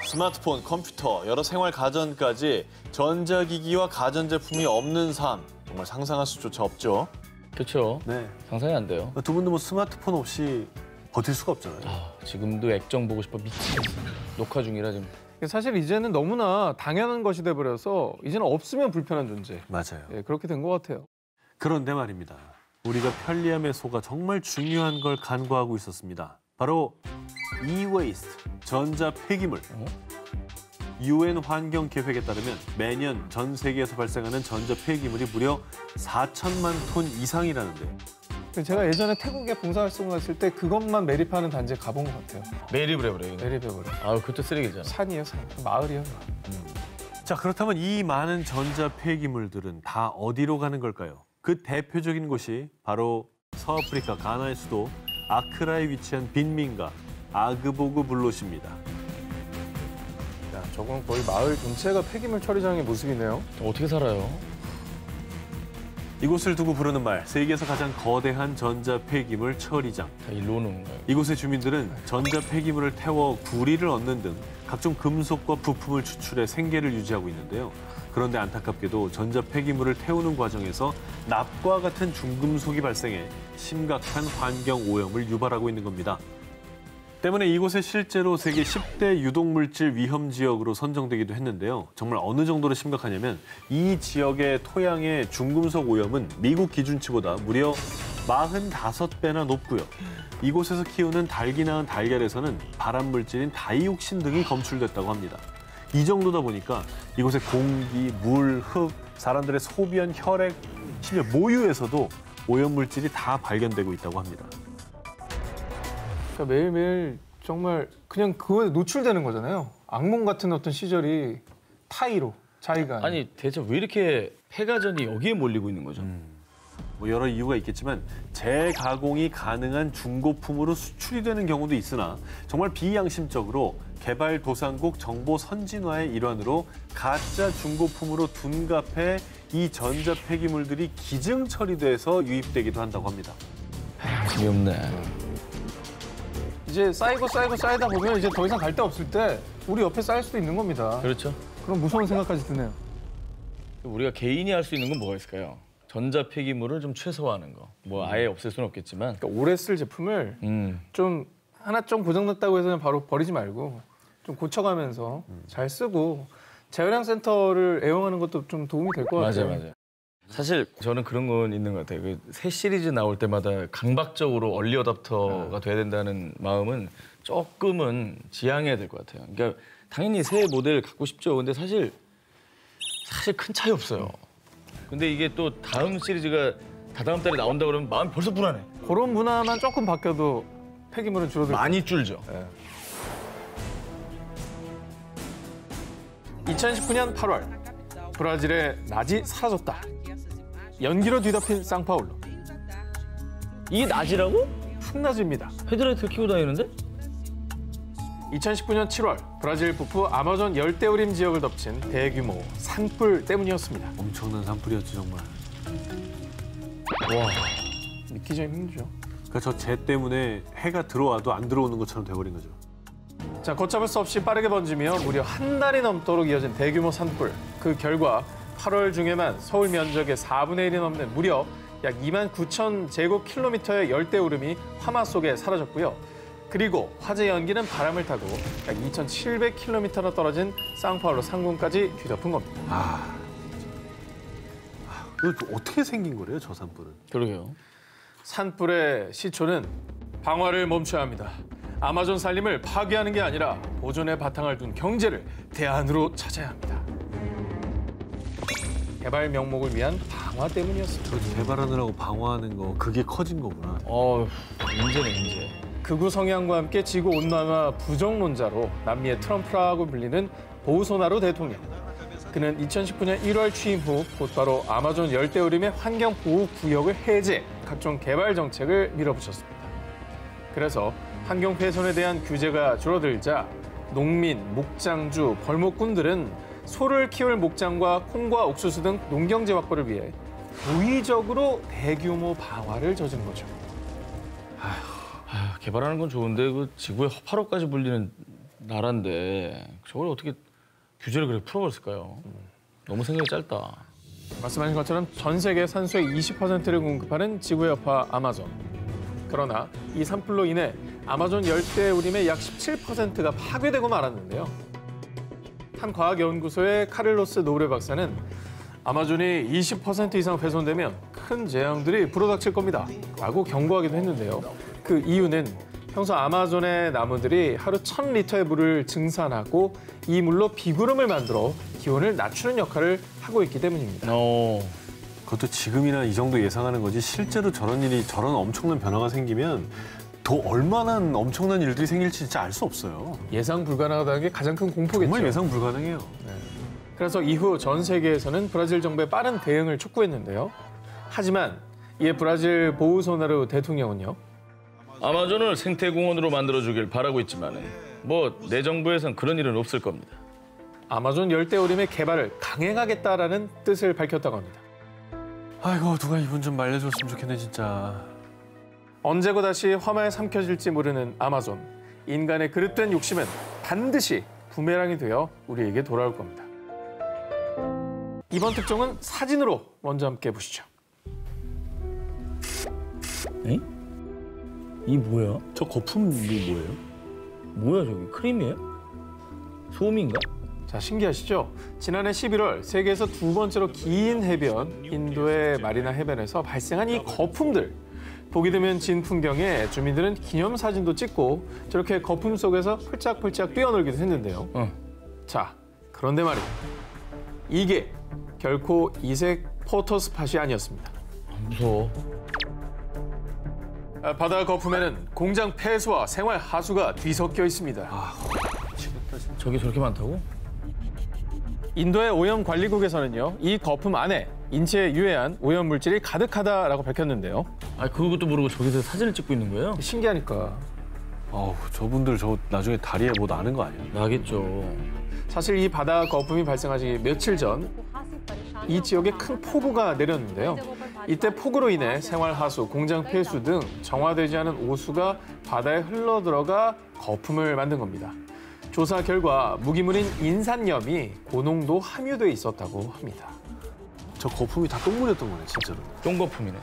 스마트폰, 컴퓨터, 여러 생활 가전까지 전자기기와 가전제품이 없는 삶. 정말 상상할 수조차 없죠. 그렇죠. 네. 상상이 안 돼요. 두 분도 뭐 스마트폰 없이 버틸 수가 없잖아요. 지금도 액정 보고 싶어 미치겠어. 녹화 중이라 지금. 사실 이제는 너무나 당연한 것이 돼버려서 이제는 없으면 불편한 존재. 맞아요. 예, 그렇게 된 것 같아요. 그런데 말입니다. 우리가 편리함에 속아 정말 중요한 걸 간과하고 있었습니다. 바로 e-waste, 전자 폐기물. UN 환경 계획에 따르면 매년 전 세계에서 발생하는 전자 폐기물이 무려 4천만 톤 이상이라는데요. 제가 예전에 태국에 봉사활동 갔을 때 그것만 매립하는 단지에 가본 것 같아요. 매립을 해버려요. 매립해버려. 아, 그것도 쓰레기잖아. 산이에요, 산. 마을이요. 자, 그렇다면 이 많은 전자 폐기물들은 다 어디로 가는 걸까요? 그 대표적인 곳이 바로 서아프리카 가나의 수도 아크라에 위치한 빈민가 아그보그 블롯입니다. 야, 저건 거의 마을 전체가 폐기물 처리장의 모습이네요. 어떻게 살아요? 이곳을 두고 부르는 말, 세계에서 가장 거대한 전자 폐기물 처리장. 다 일로 오는 건가요? 이곳의 주민들은 전자 폐기물을 태워 구리를 얻는 등 각종 금속과 부품을 추출해 생계를 유지하고 있는데요. 그런데 안타깝게도 전자 폐기물을 태우는 과정에서 납과 같은 중금속이 발생해 심각한 환경 오염을 유발하고 있는 겁니다. 때문에 이곳에 실제로 세계 10대 유독물질 위험 지역으로 선정되기도 했는데요. 정말 어느 정도로 심각하냐면 이 지역의 토양의 중금속 오염은 미국 기준치보다 무려 45배나 높고요. 이곳에서 키우는 닭이 낳은 달걀에서는 발암물질인 다이옥신 등이 검출됐다고 합니다. 이 정도다 보니까 이곳의 공기, 물, 흙, 사람들의 소변, 혈액, 심지어 모유에서도 오염물질이 다 발견되고 있다고 합니다. 그러니까 매일매일 정말 그냥 그거에 노출되는 거잖아요. 악몽 같은 어떤 시절이 타이로, 자의가. 아니, 대체 왜 이렇게 폐가전이 여기에 몰리고 있는 거죠? 뭐 여러 이유가 있겠지만 재가공이 가능한 중고품으로 수출이 되는 경우도 있으나 정말 비양심적으로 개발도상국 정보 선진화의 일환으로 가짜 중고품으로 둔갑해 이 전자 폐기물들이 기증 처리돼서 유입되기도 한다고 합니다. 재미없네. 이제 쌓이다 보면 이제 더 이상 갈 데 없을 때 우리 옆에 쌓일 수도 있는 겁니다. 그렇죠. 그런 무서운 생각까지 드네요. 우리가 개인이 할 수 있는 건 뭐가 있을까요? 전자 폐기물을 좀 최소화하는 거. 뭐 아예 없앨 수는 없겠지만. 그러니까 오래 쓸 제품을 좀 하나 좀 고장났다고 해서 그냥 바로 버리지 말고 좀 고쳐가면서 잘 쓰고 재활용 센터를 애용하는 것도 좀 도움이 될 것 같아요. 맞아요. 사실 저는 그런 건 있는 것 같아요. 그 새 시리즈 나올 때마다 강박적으로 얼리 어답터가 돼야 된다는 마음은 조금은 지양해야 될 것 같아요. 그러니까 당연히 새 모델 갖고 싶죠. 근데 사실 큰 차이 없어요. 근데 이게 또 다음 시리즈가 다다음 달에 나온다 그러면 마음이 벌써 불안해. 그런 문화만 조금 바뀌어도 폐기물은 줄어들 거예요. 많이 줄죠. 2019년 8월 브라질의 낮이 사라졌다. 연기로 뒤덮인 상파울루. 이게 낮이라고? 한낮입니다. 헤드라이트를 키고 다니는데? 2019년 7월 브라질 북부 아마존 열대우림 지역을 덮친 대규모 산불 때문이었습니다. 엄청난 산불이었죠, 정말. 와, 믿기 좀 힘들죠. 그러니까 저 재 때문에 해가 들어와도 안 들어오는 것처럼 돼버린 거죠. 자, 걷잡을 수 없이 빠르게 번지며 무려 한 달이 넘도록 이어진 대규모 산불. 그 결과 8월 중에만 서울 면적의 4분의 1이 넘는 무려 약 2만 9천 제곱킬로미터의 열대우림이 화마 속에 사라졌고요. 그리고 화재 연기는 바람을 타고 약 2,700킬로미터나 떨어진 상파울루 상공까지 뒤덮은 겁니다. 이거 또 어떻게 생긴 거래요, 저 산불은? 그러게요. 산불의 시초는 방화를 멈춰야 합니다. 아마존 산림을 파괴하는 게 아니라 보존의 바탕을 둔 경제를 대안으로 찾아야 합니다. 개발 명목을 위한 방화 때문이었습니다. 저 개발하느라고 방어하는 거 그게 커진 거구나. 인재네, 인재. 극우 성향과 함께 지구 온난화 부정론자로 남미의 트럼프라고 불리는 보우소나루 대통령. 그는 2019년 1월 취임 후 곧바로 아마존 열대우림의 환경보호구역을 해제, 각종 개발 정책을 밀어붙였습니다. 그래서 환경 훼손에 대한 규제가 줄어들자 농민, 목장주, 벌목꾼들은 소를 키울 목장과 콩과 옥수수 등 농경재 확보를 위해 고의적으로 대규모 방화를 저지른 거죠. 개발하는 건 좋은데 그 지구의 허파로까지 불리는 나라인데 저걸 어떻게 규제를 그렇게 풀어버렸을까요? 너무 생각이 짧다. 말씀하신 것처럼 전 세계 산소의 20%를 공급하는 지구의 여파 아마존. 그러나 이 산불로 인해 아마존 열대우림의 약 17%가 파괴되고 말았는데요. 한 과학연구소의 카를로스 노브레 박사는 아마존이 20% 이상 훼손되면 큰 재앙들이 불어닥칠 겁니다. 라고 경고하기도 했는데요. 그 이유는 평소 아마존의 나무들이 하루 1000리터의 물을 증산하고 이 물로 비구름을 만들어 기온을 낮추는 역할을 하고 있기 때문입니다. 그것도 지금이나 이 정도 예상하는 거지 실제로 저런 엄청난 변화가 생기면 더 얼마나 엄청난 일들이 생길지 진짜 알 수 없어요. 예상 불가능하다는 게 가장 큰 공포겠죠. 정말 예상 불가능해요. 그래서 이후 전 세계에서는 브라질 정부의 빠른 대응을 촉구했는데요. 하지만 이에 브라질 보우소나루 대통령은요. 아마존을 생태공원으로 만들어주길 바라고 있지만 내 정부에선 그런 일은 없을 겁니다. 아마존 열대우림의 개발을 강행하겠다라는 뜻을 밝혔다고 합니다. 아이고 누가 이분 좀 말려줬으면 좋겠네 진짜. 언제고 다시 화마에 삼켜질지 모르는 아마존. 인간의 그릇된 욕심은 반드시 부메랑이 되어 우리에게 돌아올 겁니다. 이번 특종은 사진으로 먼저 함께 보시죠. 에? 이 뭐야? 저 거품이 뭐예요? 뭐야 저기 크림이에요? 솜인가? 자, 신기하시죠? 지난해 11월 세계에서 두 번째로 긴 해변 인도의 마리나 해변에서 발생한 이 거품들. 보기 드문 진 풍경에 주민들은 기념사진도 찍고 저렇게 거품 속에서 펄짝펄짝 뛰어놀기도 했는데요. 자, 그런데 말이에요. 이게 결코 이색 포토스팟이 아니었습니다. 무서워. 바다 거품에는 공장 폐수와 생활 하수가 뒤섞여 있습니다. 저게 저렇게 많다고? 인도의 오염관리국에서는요, 이 거품 안에 인체에 유해한 오염물질이 가득하다라고 밝혔는데요. 그것도 모르고 저기서 사진을 찍고 있는 거예요? 신기하니까. 아우 저분들 저 나중에 다리에 뭐 나는 거 아니에요? 나겠죠. 사실 이 바다 거품이 발생하기 며칠 전 이 지역에 큰 폭우가 내렸는데요. 이때 폭우로 인해 생활하수, 공장 폐수 등 정화되지 않은 오수가 바다에 흘러들어가 거품을 만든 겁니다. 조사 결과 무기물인 인산염이 고농도 함유돼 있었다고 합니다. 저 거품이 다 똥물이었던 거네 진짜로. 똥거품이네.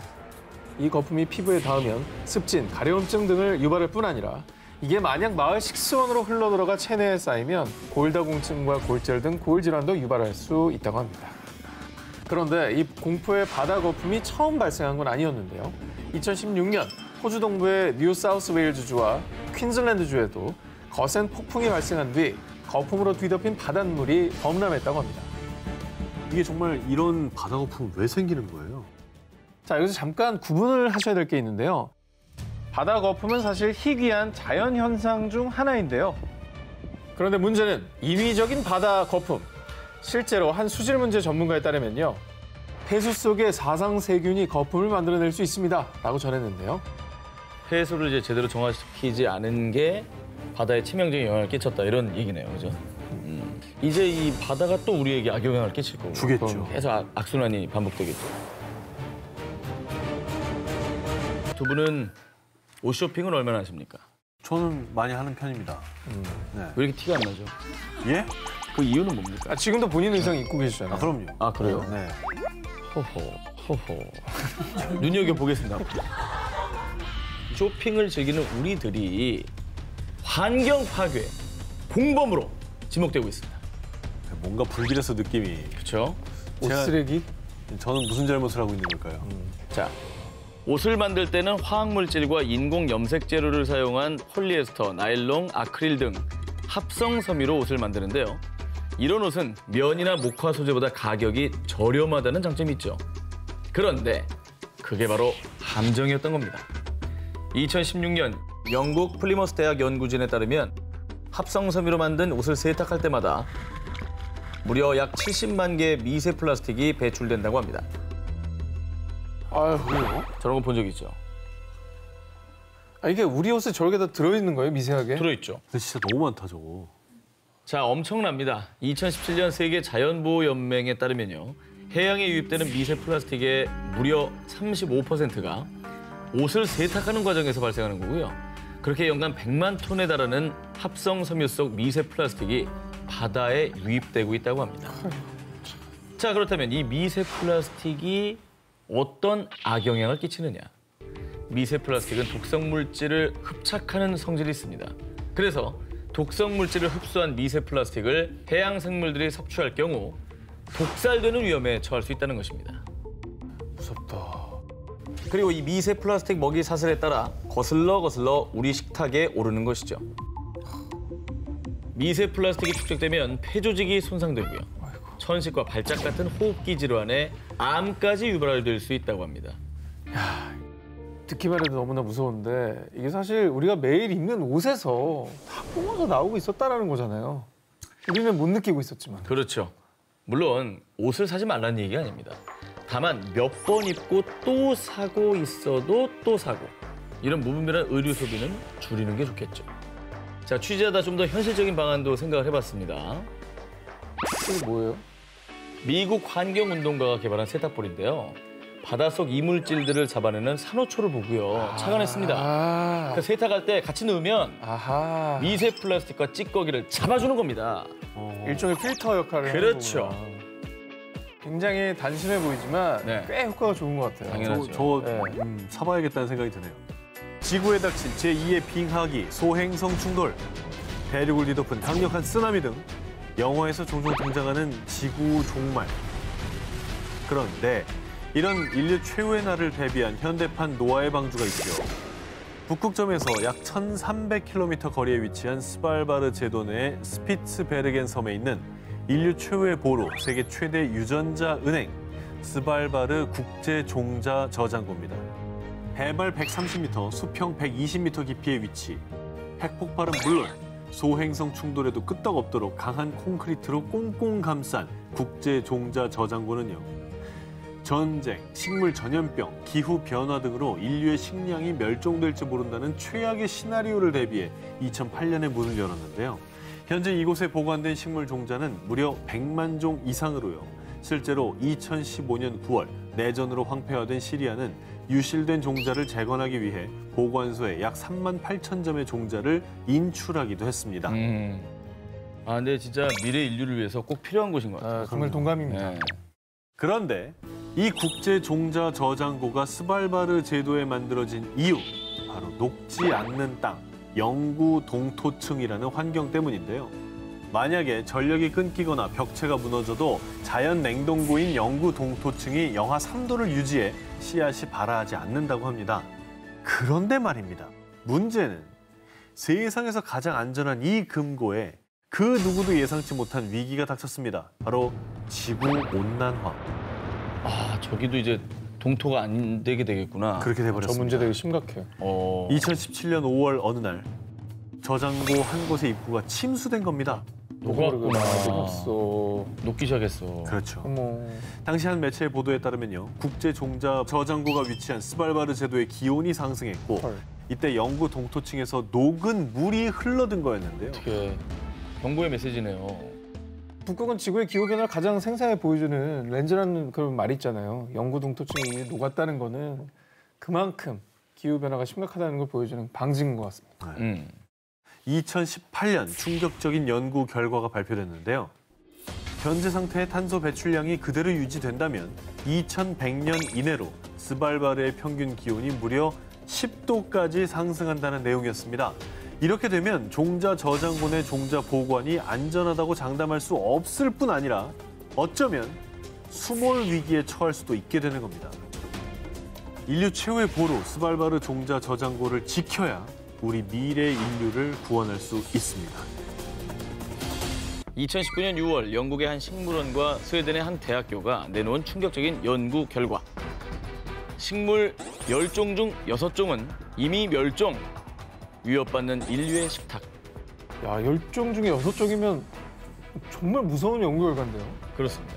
이 거품이 피부에 닿으면 습진, 가려움증 등을 유발할 뿐 아니라 이게 만약 마을 식수원으로 흘러들어가 체내에 쌓이면 골다공증과 골절 등 골질환도 유발할 수 있다고 합니다. 그런데 이 공포의 바다 거품이 처음 발생한 건 아니었는데요. 2016년 호주 동부의 뉴 사우스 웨일즈주와 퀸즐랜드주에도 거센 폭풍이 발생한 뒤 거품으로 뒤덮인 바닷물이 범람했다고 합니다. 이게 정말 이런 바다 거품은 왜 생기는 거예요? 자, 여기서 잠깐 구분을 하셔야 될 게 있는데요. 바다 거품은 사실 희귀한 자연 현상 중 하나인데요. 그런데 문제는 인위적인 바다 거품. 실제로 한 수질 문제 전문가에 따르면요. 폐수 속에 사상세균이 거품을 만들어낼 수 있습니다. 라고 전했는데요. 폐수를 이제 제대로 정화시키지 않은 게 바다에 치명적인 영향을 끼쳤다 이런 얘기네요, 그죠? 이제 이 바다가 또 우리에게 악영향을 끼칠 거고 주겠죠. 계속 악순환이 반복되겠죠. 두 분은 옷 쇼핑을 얼마나 하십니까? 저는 많이 하는 편입니다. 네. 왜 이렇게 티가 안 나죠? 예? 그 이유는 뭡니까? 지금도 본인 의상 입고 계시잖아요. 그럼요. 아, 그래요? 네. 호호. 눈여겨보겠습니다. 쇼핑을 즐기는 우리들이 환경 파괴, 공범으로 지목되고 있습니다. 뭔가 불길해서 느낌이. 그렇죠? 옷 쓰레기? 저는 무슨 잘못을 하고 있는 걸까요? 자, 옷을 만들 때는 화학물질과 인공 염색 재료를 사용한 폴리에스터, 나일론, 아크릴 등 합성 섬유로 옷을 만드는데요. 이런 옷은 면이나 목화 소재보다 가격이 저렴하다는 장점이 있죠. 그런데 그게 바로 함정이었던 겁니다. 2016년 영국 플리머스 대학 연구진에 따르면 합성섬유로 만든 옷을 세탁할 때마다 무려 약 70만 개의 미세 플라스틱이 배출된다고 합니다. 아유, 그래요? 저런 거 본 적 있죠? 아, 이게 우리 옷에 저렇게 다 들어있는 거예요, 미세하게? 들어있죠. 근데 진짜 너무 많다 저거. 자, 엄청납니다. 2017년 세계 자연보호연맹에 따르면요. 해양에 유입되는 미세 플라스틱의 무려 35%가 옷을 세탁하는 과정에서 발생하는 거고요. 그렇게 연간 100만 톤에 달하는 합성섬유 속 미세 플라스틱이 바다에 유입되고 있다고 합니다. 자, 그렇다면 이 미세 플라스틱이 어떤 악영향을 끼치느냐? 미세 플라스틱은 독성 물질을 흡착하는 성질이 있습니다. 그래서 독성 물질을 흡수한 미세 플라스틱을 해양 생물들이 섭취할 경우 독살되는 위험에 처할 수 있다는 것입니다. 무섭다. 그리고 이 미세 플라스틱 먹이 사슬에 따라 거슬러 우리 식탁에 오르는 것이죠. 미세 플라스틱이 축적되면 폐조직이 손상되고요. 천식과 발작 같은 호흡기 질환에 암까지 유발될 수 있다고 합니다. 듣기만 해도 너무나 무서운데 이게 사실 우리가 매일 입는 옷에서 다 뿜어서 나오고 있었다는 거잖아요. 우리는 못 느끼고 있었지만. 그렇죠. 물론 옷을 사지 말라는 얘기가 아닙니다. 다만 몇 번 입고 또 사고 있어도 또 사고. 이런 무분별한 의류 소비는 줄이는 게 좋겠죠. 자, 취재하다 좀 더 현실적인 방안도 생각을 해봤습니다. 이게 뭐예요? 미국 환경운동가가 개발한 세탁볼인데요. 바닷속 이물질들을 잡아내는 산호초를 보고요. 착안했습니다. 그 세탁할 때 같이 넣으면 아하. 미세 플라스틱과 찌꺼기를 잡아주는 겁니다. 일종의 필터 역할을 그렇죠. 하는 거구나. 굉장히 단순해 보이지만 네. 꽤 효과가 좋은 것 같아요. 당연하죠. 저 네. 사봐야겠다는 생각이 드네요. 지구에 닥친 제2의 빙하기, 소행성 충돌, 대륙을 뒤덮은 강력한 쓰나미 등 영화에서 종종 등장하는 지구 종말. 그런데 이런 인류 최후의 날을 대비한 현대판 노아의 방주가 있죠. 북극점에서 약 1,300km 거리에 위치한 스발바르 제도 내 스피츠베르겐 섬에 있는 인류 최후의 보로, 세계 최대 유전자 은행, 스발바르 국제 종자 저장고입니다. 해발 130m, 수평 120m 깊이의 위치. 핵폭발은 물론 소행성 충돌에도 끄떡없도록 강한 콘크리트로 꽁꽁 감싼 국제 종자 저장고는요. 전쟁, 식물 전염병, 기후 변화 등으로 인류의 식량이 멸종될지 모른다는 최악의 시나리오를 대비해 2008년에 문을 열었는데요. 현재 이곳에 보관된 식물 종자는 무려 100만 종 이상으로요. 실제로 2015년 9월 내전으로 황폐화된 시리아는 유실된 종자를 재건하기 위해 보관소에 약 3만 8천 점의 종자를 인출하기도 했습니다. 아, 근데 진짜 미래 인류를 위해서 꼭 필요한 곳인 것 같아요. 정말 동감입니다. 네. 그런데 이 국제 종자 저장고가 스발바르 제도에 만들어진 이유, 바로 녹지 않는 땅, 영구 동토층이라는 환경 때문인데요. 만약에 전력이 끊기거나 벽체가 무너져도 자연 냉동고인 영구 동토층이 영하 3도를 유지해 씨앗이 발아하지 않는다고 합니다. 그런데 말입니다. 문제는 세상에서 가장 안전한 이 금고에 그 누구도 예상치 못한 위기가 닥쳤습니다. 바로 지구온난화. 아, 저기도 이제 동토가 안 되게 되겠구나. 그렇게 돼버렸습니다. 저 문제 되게 심각해요. 2017년 5월 어느 날 저장고 한 곳의 입구가 침수된 겁니다. 녹았구나. 녹았어. 녹기 시작했어. 그렇죠. 어머. 당시 한 매체의 보도에 따르면요. 국제 종자 저장고가 위치한 스발바르 제도의 기온이 상승했고 헐. 이때 영구 동토층에서 녹은 물이 흘러든 거였는데요. 어떻게 경고의 메시지네요. 북극은 지구의 기후 변화를 가장 생생하게 보여주는 렌즈라는 그런 말이 있잖아요. 영구 동토층이 녹았다는 거는 그만큼 기후 변화가 심각하다는 걸 보여주는 방증인 것 같습니다. 2018년 충격적인 연구 결과가 발표됐는데요. 현재 상태의 탄소 배출량이 그대로 유지된다면 2100년 이내로 스발바르의 평균 기온이 무려 10도까지 상승한다는 내용이었습니다. 이렇게 되면 종자 저장고 내 종자 보관이 안전하다고 장담할 수 없을 뿐 아니라 어쩌면 수몰 위기에 처할 수도 있게 되는 겁니다. 인류 최후의 보로 스발바르 종자 저장고를 지켜야 우리 미래 인류를 구원할 수 있습니다. 2019년 6월 영국의 한 식물원과 스웨덴의 한 대학교가 내놓은 충격적인 연구 결과. 식물 10종 중 6종은 이미 멸종 위협받는 인류의 식탁. 야, 10종 중에 6종이면 정말 무서운 연구 결과인데요. 그렇습니다.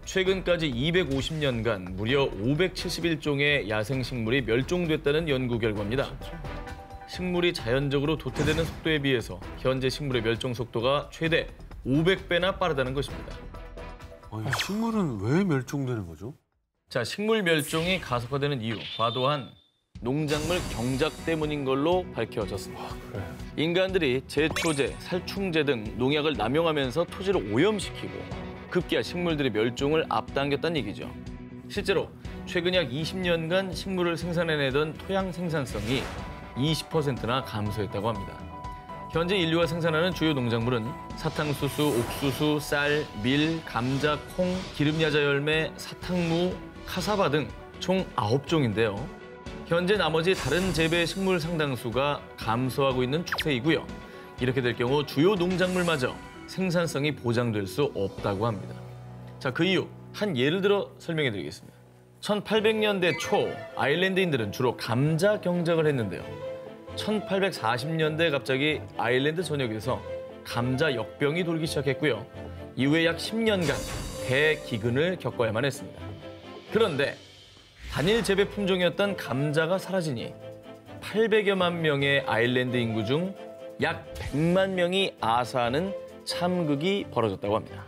최근까지 250년간 무려 571종의 야생식물이 멸종됐다는 연구 결과입니다. 식물이 자연적으로 도태되는 속도에 비해서 현재 식물의 멸종 속도가 최대 500배나 빠르다는 것입니다. 아니, 식물은 왜 멸종되는 거죠? 자, 식물 멸종이 가속화되는 이유, 과도한 농작물 경작 때문인 걸로 밝혀졌습니다. 인간들이 제초제, 살충제 등 농약을 남용하면서 토지를 오염시키고 급기야 식물들의 멸종을 앞당겼다는 얘기죠. 실제로 최근 약 20년간 식물을 생산해내던 토양 생산성이 20%나 감소했다고 합니다. 현재 인류가 생산하는 주요 농작물은 사탕수수, 옥수수, 쌀, 밀, 감자, 콩, 기름야자 열매, 사탕무, 카사바 등 총 9종인데요. 현재 나머지 다른 재배 식물 상당수가 감소하고 있는 추세이고요. 이렇게 될 경우 주요 농작물마저 생산성이 보장될 수 없다고 합니다. 자, 그 이유 한 예를 들어 설명해 드리겠습니다. 1800년대 초 아일랜드인들은 주로 감자 경작을 했는데요. 1840년대 갑자기 아일랜드 전역에서 감자 역병이 돌기 시작했고요. 이후에 약 10년간 대기근을 겪어야만 했습니다. 그런데 단일 재배 품종이었던 감자가 사라지니 800여만 명의 아일랜드 인구 중 약 100만 명이 아사하는 참극이 벌어졌다고 합니다.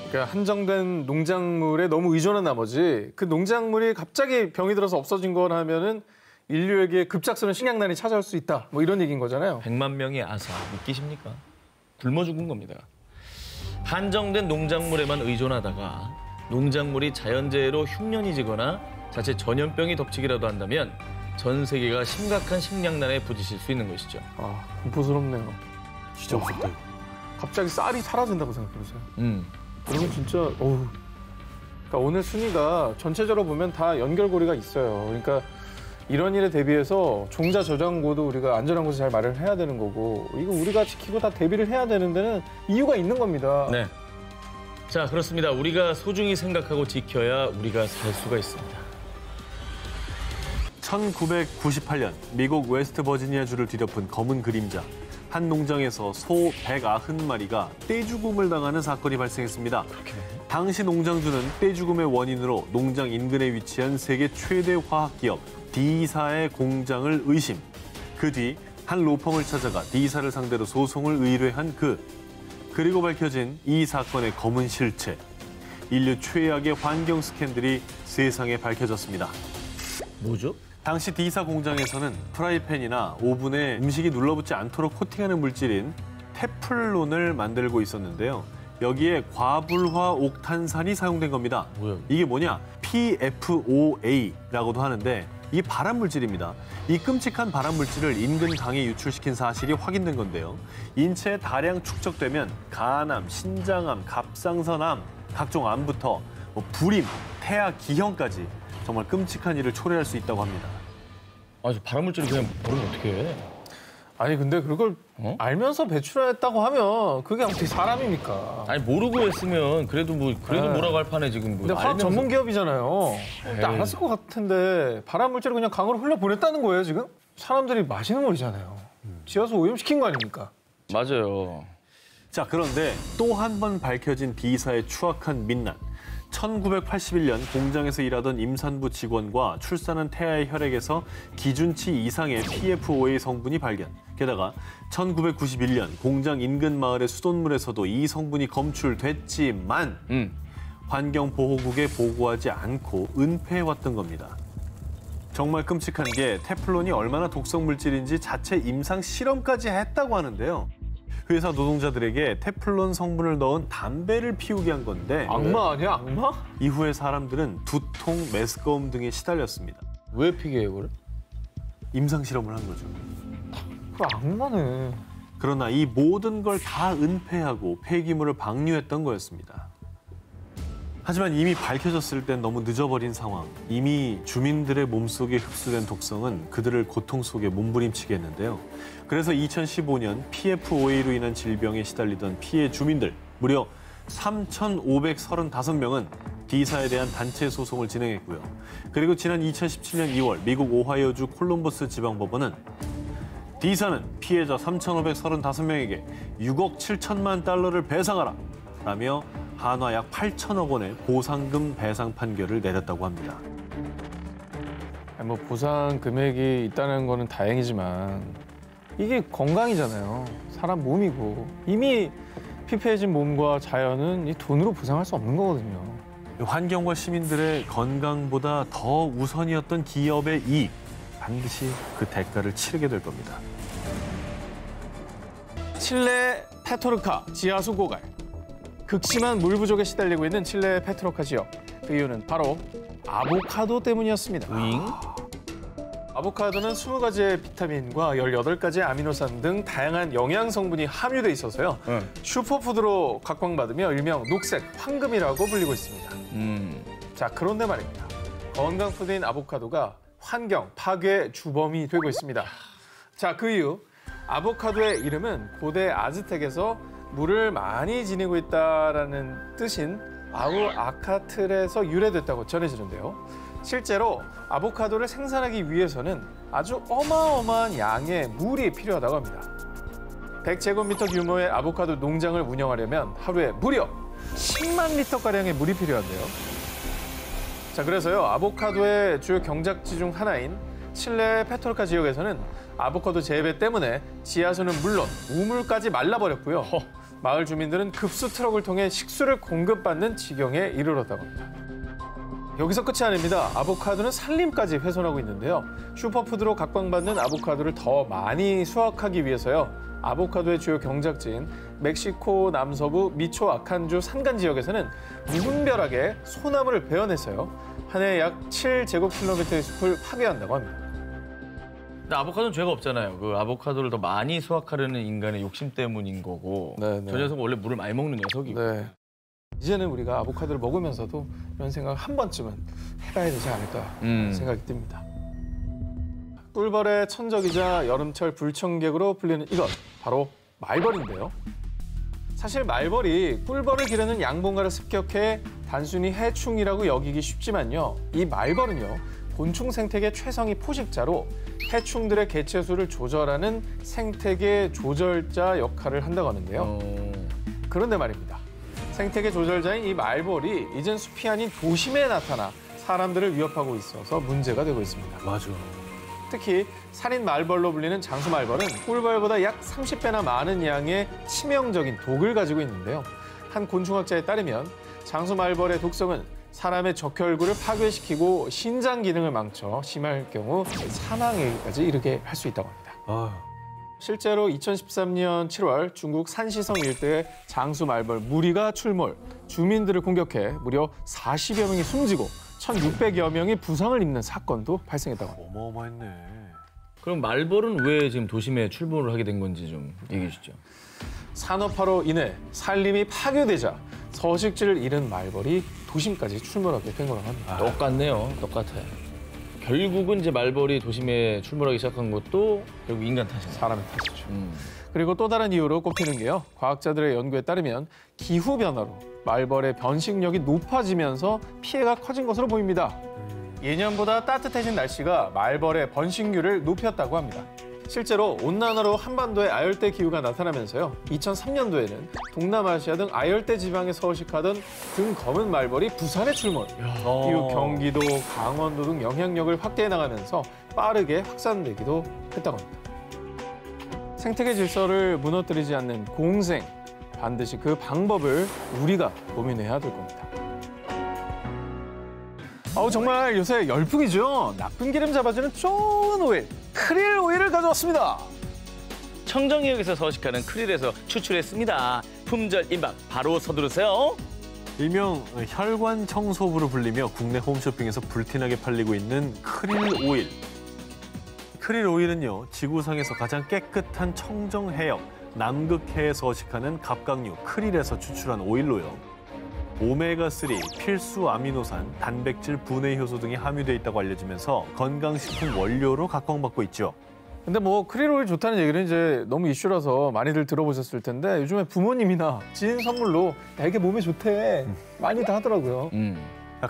그러니까 한정된 농작물에 너무 의존한 나머지 그 농작물이 갑자기 병이 들어서 없어진 거라면은 인류에게 급작스러운 식량난이 찾아올 수 있다. 뭐 이런 얘기인 거잖아요. 100만 명의 아사 믿기십니까? 굶어 죽은 겁니다. 한정된 농작물에만 의존하다가 농작물이 자연재해로 흉년이 지거나 자칫 전염병이 덮치기라도 한다면 전 세계가 심각한 식량난에 부딪힐 수 있는 것이죠. 아, 공포스럽네요. 진짜 무섭다. 갑자기 쌀이 사라진다고 생각해보세요. 그러면 진짜 그러니까 오늘 순위가 전체적으로 보면 다 연결고리가 있어요. 그러니까 이런 일에 대비해서 종자 저장고도 우리가 안전한 곳에 잘 마련해야 되는 거고 이거 우리가 지키고 다 대비를 해야 되는 데는 이유가 있는 겁니다. 네. 자, 그렇습니다. 우리가 소중히 생각하고 지켜야 우리가 살 수가 있습니다. 1998년 미국 웨스트버지니아주를 뒤덮은 검은 그림자. 한 농장에서 소 190마리가 떼죽음을 당하는 사건이 발생했습니다. 당시 농장주는 떼죽음의 원인으로 농장 인근에 위치한 세계 최대 화학기업 D사의 공장을 의심. 그 뒤 한 로펌을 찾아가 D사를 상대로 소송을 의뢰한 그리고 밝혀진 이 사건의 검은 실체. 인류 최악의 환경 스캔들이 세상에 밝혀졌습니다. 뭐죠? 당시 D사 공장에서는 프라이팬이나 오븐에 음식이 눌러붙지 않도록 코팅하는 물질인 테플론을 만들고 있었는데요. 여기에 과불화 옥탄산이 사용된 겁니다. 뭐야? 이게 뭐냐? PFOA라고도 하는데 이게 발암 물질입니다. 이 끔찍한 발암 물질을 인근 강에 유출시킨 사실이 확인된 건데요. 인체에 다량 축적되면 간암, 신장암, 갑상선암, 각종 암부터 불임, 태아, 기형까지 정말 끔찍한 일을 초래할 수 있다고 합니다. 아, 저 발암물질을 그냥 모르면 어떻게 해? 아니 근데 그걸 알면서 배출했다고 하면 그게 어떻게 사람입니까? 아니, 모르고 했으면 그래도 뭐라고 할 판에 지금 뭐 근데 화학 전문 기업이잖아요. 근데 알았을 것 같은데 발암 물질을 그냥 강으로 흘려 보냈다는 거예요 지금? 사람들이 마시는 물이잖아요. 지하수 오염시킨 거 아닙니까? 맞아요. 자, 그런데 또 한 번 밝혀진 D사의 추악한 민난. 1981년 공장에서 일하던 임산부 직원과 출산한 태아의 혈액에서 기준치 이상의 PFOA 성분이 발견. 게다가 1991년 공장 인근 마을의 수돗물에서도 이 성분이 검출됐지만 환경보호국에 보고하지 않고 은폐해왔던 겁니다. 정말 끔찍한 게 테플론이 얼마나 독성 물질인지 자체 임상 실험까지 했다고 하는데요. 회사 노동자들에게 테플론 성분을 넣은 담배를 피우게 한 건데 악마 아니야, 악마? 이후에 사람들은 두통, 메스꺼움 등에 시달렸습니다. 왜 피게 해요, 그걸? 임상 실험을 한 거죠. 그 악마네. 그러나 이 모든 걸 다 은폐하고 폐기물을 방류했던 거였습니다. 하지만 이미 밝혀졌을 땐 너무 늦어버린 상황. 이미 주민들의 몸속에 흡수된 독성은 그들을 고통 속에 몸부림치게 했는데요. 그래서 2015년 PFOA로 인한 질병에 시달리던 피해 주민들 무려 3,535명은 D사에 대한 단체 소송을 진행했고요. 그리고 지난 2017년 2월 미국 오하이오주 콜럼버스 지방법원은 D사는 피해자 3,535명에게 6억 7천만 달러를 배상하라 라며 한화 약 8천억 원의 보상금 배상 판결을 내렸다고 합니다. 뭐 보상 금액이 있다는 거는 다행이지만 이게 건강이잖아요. 사람 몸이고 이미 피폐해진 몸과 자연은 이 돈으로 보상할 수 없는 거거든요. 환경과 시민들의 건강보다 더 우선이었던 기업의 이익, 반드시 그 대가를 치르게 될 겁니다. 칠레 페토르카 지하수 고갈. 극심한 물 부족에 시달리고 있는 칠레 페토르카 지역. 그 이유는 바로 아보카도 때문이었습니다. 아보카도는 20가지의 비타민과 18가지의 아미노산 등 다양한 영양 성분이 함유돼 있어서요. 슈퍼푸드로 각광받으며 일명 녹색 황금이라고 불리고 있습니다. 자, 그런데 말입니다. 건강 푸드인 아보카도가 환경 파괴 주범이 되고 있습니다. 자, 그 이유 아보카도의 이름은 고대 아즈텍에서 물을 많이 지니고 있다라는 뜻인 아우아카틀에서 유래됐다고 전해지는데요. 실제로 아보카도를 생산하기 위해서는 아주 어마어마한 양의 물이 필요하다고 합니다. 100제곱미터 규모의 아보카도 농장을 운영하려면 하루에 무려 10만 리터가량의 물이 필요한데요. 자, 그래서요, 아보카도의 주요 경작지 중 하나인 칠레 페토르카 지역에서는 아보카도 재배 때문에 지하수는 물론 우물까지 말라버렸고요. 마을 주민들은 급수 트럭을 통해 식수를 공급받는 지경에 이르렀다고 합니다. 여기서 끝이 아닙니다. 아보카도는 산림까지 훼손하고 있는데요. 슈퍼푸드로 각광받는 아보카도를 더 많이 수확하기 위해서요. 아보카도의 주요 경작지인 멕시코 남서부 미초아칸주 산간 지역에서는 무분별하게 소나무를 베어내서요. 한 해 약 7제곱킬로미터의 숲을 파괴한다고 합니다. 근데 아보카도는 죄가 없잖아요. 그 아보카도를 더 많이 수확하려는 인간의 욕심 때문인 거고. 네네. 저 녀석은 원래 물을 많이 먹는 녀석이고. 네. 이제는 우리가 아보카도를 먹으면서도 이런 생각 한 번쯤은 해봐야 되지 않을까 생각이 듭니다. 꿀벌의 천적이자 여름철 불청객으로 불리는 이것, 바로 말벌인데요. 사실 말벌이 꿀벌을 기르는 양봉가를 습격해 단순히 해충이라고 여기기 쉽지만요. 이 말벌은요, 곤충 생태계 최상위 포식자로 해충들의 개체수를 조절하는 생태계 조절자 역할을 한다고 하는데요. 그런데 말입니다. 생태계 조절자인 이 말벌이 이젠 숲이 아닌 도심에 나타나 사람들을 위협하고 있어서 문제가 되고 있습니다. 맞아. 특히 살인 말벌로 불리는 장수 말벌은 꿀벌보다 약 30배나 많은 양의 치명적인 독을 가지고 있는데요. 한 곤충학자에 따르면 장수 말벌의 독성은 사람의 적혈구를 파괴시키고 신장 기능을 망쳐 심할 경우 사망에까지 이르게 할 수 있다고 합니다. 아유. 실제로 2013년 7월 중국 산시성 일대에 장수 말벌 무리가 출몰, 주민들을 공격해 무려 40여 명이 숨지고 1,600여 명이 부상을 입는 사건도 발생했다고 합니다. 어마어마했네. 그럼 말벌은 왜 지금 도심에 출몰을 하게 된 건지 좀 얘기해 주시죠. 산업화로 인해 산림이 파괴되자 서식지를 잃은 말벌이 도심까지 출몰하게 된 거라고 합니다. 똑같네요. 똑같아요. 결국은 이제 말벌이 도심에 출몰하기 시작한 것도 결국 인간 탓이에요. 사람의 탓이죠. 그리고 또 다른 이유로 꼽히는 게요. 과학자들의 연구에 따르면 기후변화로 말벌의 번식력이 높아지면서 피해가 커진 것으로 보입니다. 예년보다 따뜻해진 날씨가 말벌의 번식률을 높였다고 합니다. 실제로 온난화로 한반도에 아열대 기후가 나타나면서요. 2003년도에는 동남아시아 등 아열대 지방에 서식하던 등 검은 말벌이 부산에 출몰. 이후 경기도, 강원도 등 영향력을 확대해 나가면서 빠르게 확산되기도 했다고 합니다. 생태계 질서를 무너뜨리지 않는 공생, 반드시 그 방법을 우리가 고민해야 될 겁니다. 정말 요새 열풍이죠. 나쁜 기름 잡아주는 좋은 오일, 크릴 오일을 가져왔습니다. 청정지역에서 서식하는 크릴에서 추출했습니다. 품절 임박 바로 서두르세요. 일명 혈관 청소부로 불리며 국내 홈쇼핑에서 불티나게 팔리고 있는 크릴 오일. 크릴 오일은요, 지구상에서 가장 깨끗한 청정 해역, 남극해에 서식하는 갑각류 크릴에서 추출한 오일로요. 오메가3, 필수 아미노산, 단백질 분해 효소 등이 함유돼 있다고 알려지면서 건강식품 원료로 각광받고 있죠. 근데 뭐 크릴 오일 좋다는 얘기는 이제 너무 이슈라서 많이들 들어보셨을 텐데 요즘에 부모님이나 지인 선물로 애기 몸에 좋대 많이들 하더라고요.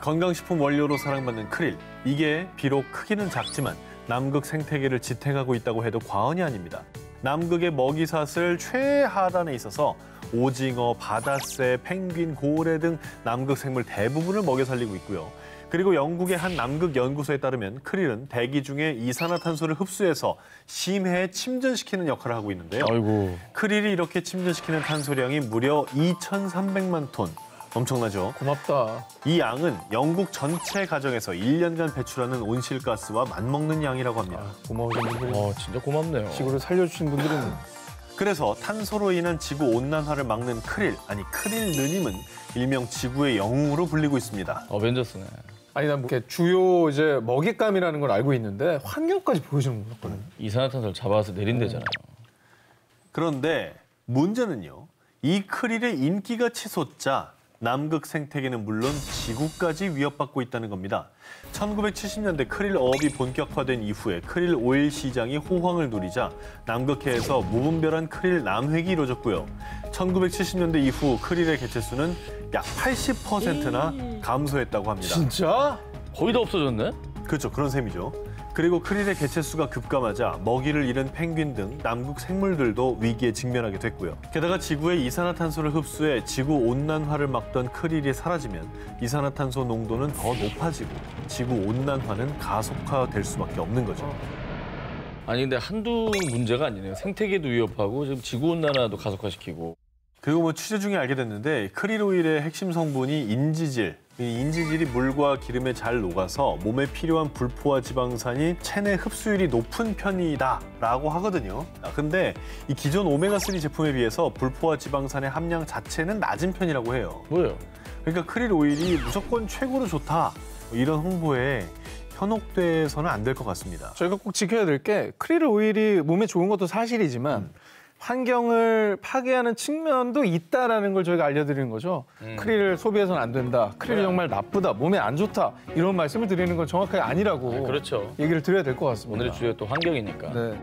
건강식품 원료로 사랑받는 크릴. 이게 비록 크기는 작지만 남극 생태계를 지탱하고 있다고 해도 과언이 아닙니다. 남극의 먹이사슬 최하단에 있어서 오징어, 바다새, 펭귄, 고래 등 남극 생물 대부분을 먹여 살리고 있고요. 그리고 영국의 한 남극 연구소에 따르면 크릴은 대기 중에 이산화탄소를 흡수해서 심해에 침전시키는 역할을 하고 있는데요. 아이고. 크릴이 이렇게 침전시키는 탄소량이 무려 2,300만 톤. 엄청나죠? 고맙다. 이 양은 영국 전체 가정에서 1년간 배출하는 온실가스와 맞먹는 양이라고 합니다. 고마우신 분들이 진짜 고맙네요. 지구를 살려주신 분들은 그래서 탄소로 인한 지구 온난화를 막는 크릴, 아니 크릴느님은 일명 지구의 영웅으로 불리고 있습니다. 어벤져스네. 아니 난 이렇게 주요 이제 먹잇감이라는 걸 알고 있는데 환경까지 보여주는 거거든요. 이산화탄소를 잡아서 내린대잖아요. 그런데 문제는요. 이 크릴의 인기가 치솟자 남극 생태계는 물론 지구까지 위협받고 있다는 겁니다. 1970년대 크릴 어업이 본격화된 이후에 크릴 오일 시장이 호황을 누리자 남극해에서 무분별한 크릴 남획이 이루어졌고요. 1970년대 이후 크릴의 개체수는 약 80%나 감소했다고 합니다. 진짜? 거의 다 없어졌네? 그렇죠. 그런 셈이죠. 그리고 크릴의 개체수가 급감하자 먹이를 잃은 펭귄 등 남극 생물들도 위기에 직면하게 됐고요. 게다가 지구의 이산화탄소를 흡수해 지구 온난화를 막던 크릴이 사라지면 이산화탄소 농도는 더 높아지고 지구 온난화는 가속화될 수밖에 없는 거죠. 아니 근데 한두 문제가 아니네요. 생태계도 위협하고 지금 지구온난화도 가속화시키고. 그리고 뭐 취재 중에 알게 됐는데 크릴 오일의 핵심 성분이 인지질. 이 인지질이 물과 기름에 잘 녹아서 몸에 필요한 불포화 지방산이 체내 흡수율이 높은 편이다라고 하거든요. 근데 이 기존 오메가3 제품에 비해서 불포화 지방산의 함량 자체는 낮은 편이라고 해요. 뭐예요? 그러니까 크릴 오일이 무조건 최고로 좋다. 이런 홍보에 현혹돼서는 안 될 것 같습니다. 저희가 꼭 지켜야 될 게 크릴 오일이 몸에 좋은 것도 사실이지만 환경을 파괴하는 측면도 있다라는 걸 저희가 알려드리는 거죠. 크릴을 소비해서는 안 된다. 크릴이 정말 나쁘다. 몸에 안 좋다. 이런 말씀을 드리는 건 정확하게 아니라고 그렇죠. 얘기를 드려야 될 것 같습니다. 오늘의 주제가 또 환경이니까. 네.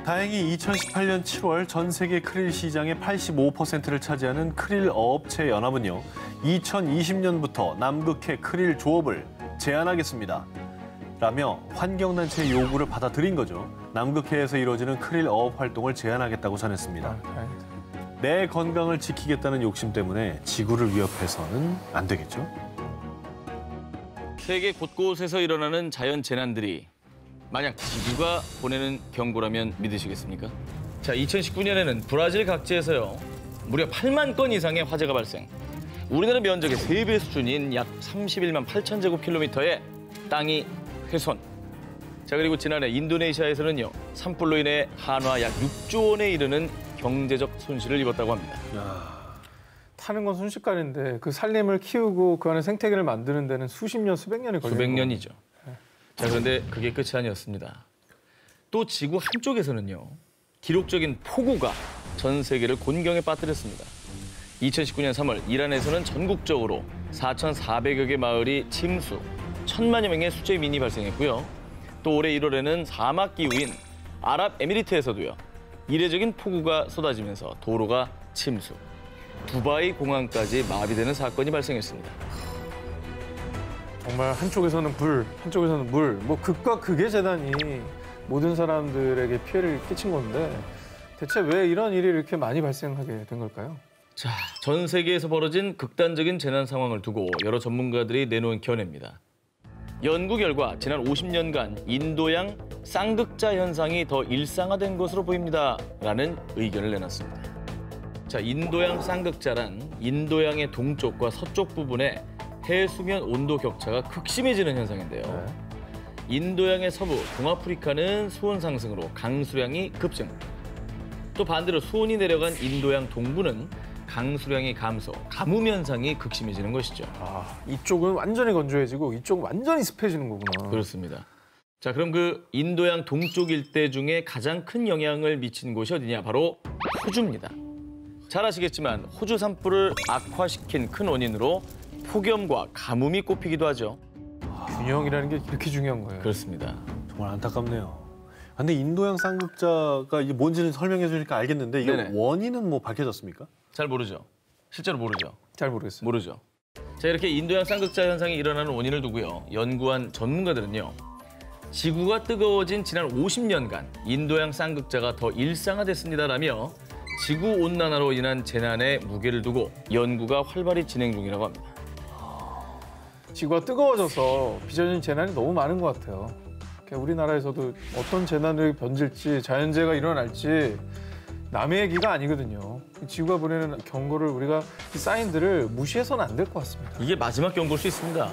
다행히 2018년 7월 전 세계 크릴 시장의 85%를 차지하는 크릴 어업체 연합은요. 2020년부터 남극해 크릴 조업을 제한하겠습니다. 라며 환경단체의 요구를 받아들인 거죠. 남극해에서 이루어지는 크릴 어업 활동을 제한하겠다고 전했습니다. 다행이다. 내 건강을 지키겠다는 욕심 때문에 지구를 위협해서는 안 되겠죠. 세계 곳곳에서 일어나는 자연 재난들이 만약 지구가 보내는 경고라면 믿으시겠습니까? 자, 2019년에는 브라질 각지에서요. 무려 8만 건 이상의 화재가 발생. 우리나라 면적의 3배 수준인 약 31만 8천 제곱킬로미터의 땅이 훼손. 자, 그리고 지난해 인도네시아에서는요. 산불로 인해 한화 약 6조 원에 이르는 경제적 손실을 입었다고 합니다. 타는 건 순식간인데 그 산림을 키우고 그 안에 생태계를 만드는 데는 수십 년, 수백 년이 걸리는 수백 거예요. 년이죠. 자, 그런데 그게 끝이 아니었습니다. 또 지구 한쪽에서는요. 기록적인 폭우가 전 세계를 곤경에 빠뜨렸습니다. 2019년 3월 이란에서는 전국적으로 4,400여 개 마을이 침수, 1,000만여 명의 수재민이 발생했고요. 또 올해 1월에는 사막기후인 아랍에미리트에서도요. 이례적인 폭우가 쏟아지면서 도로가 침수, 두바이 공항까지 마비되는 사건이 발생했습니다. 정말 한쪽에서는 불, 한쪽에서는 물, 뭐 극과 극의 재단이 모든 사람들에게 피해를 끼친 건데 대체 왜 이런 일이 이렇게 많이 발생하게 된 걸까요? 자, 전 세계에서 벌어진 극단적인 재난 상황을 두고 여러 전문가들이 내놓은 견해입니다. 연구 결과 지난 50년간 인도양 쌍극자 현상이 더 일상화된 것으로 보입니다라는 의견을 내놨습니다. 자, 인도양 쌍극자란 인도양의 동쪽과 서쪽 부분에 해수면 온도 격차가 극심해지는 현상인데요. 인도양의 서부, 동아프리카는 수온 상승으로 강수량이 급증. 또 반대로 수온이 내려간 인도양 동부는 강수량이 감소, 가뭄 현상이 극심해지는 것이죠. 아, 이쪽은 완전히 건조해지고 이쪽은 완전히 습해지는 거구나. 그렇습니다. 자, 그럼 그 인도양 동쪽 일대 중에 가장 큰 영향을 미친 곳이 어디냐? 바로 호주입니다. 잘 아시겠지만 호주 산불을 악화시킨 큰 원인으로 폭염과 가뭄이 꼽히기도 하죠. 균형이라는 게 이렇게 중요한 거예요. 그렇습니다. 정말 안타깝네요. 근데 인도양 쌍극자가 이게 뭔지는 설명해 주니까 알겠는데 이게 네네. 원인은 뭐 밝혀졌습니까? 잘 모르죠. 실제로 모르죠. 잘 모르겠어요. 모르죠. 자, 이렇게 인도양 쌍극자 현상이 일어나는 원인을 두고요. 연구한 전문가들은요. 지구가 뜨거워진 지난 50년간 인도양 쌍극자가 더 일상화됐습니다라며 지구온난화로 인한 재난에 무게를 두고 연구가 활발히 진행 중이라고 합니다. 지구가 뜨거워져서 빚어진 재난이 너무 많은 것 같아요. 우리나라에서도 어떤 재난을 번질지 자연재해가 일어날지 남의 얘기가 아니거든요. 지구가 보내는 경고를 우리가 이 사인들을 무시해서는 안 될 것 같습니다. 이게 마지막 경고일 수 있습니다.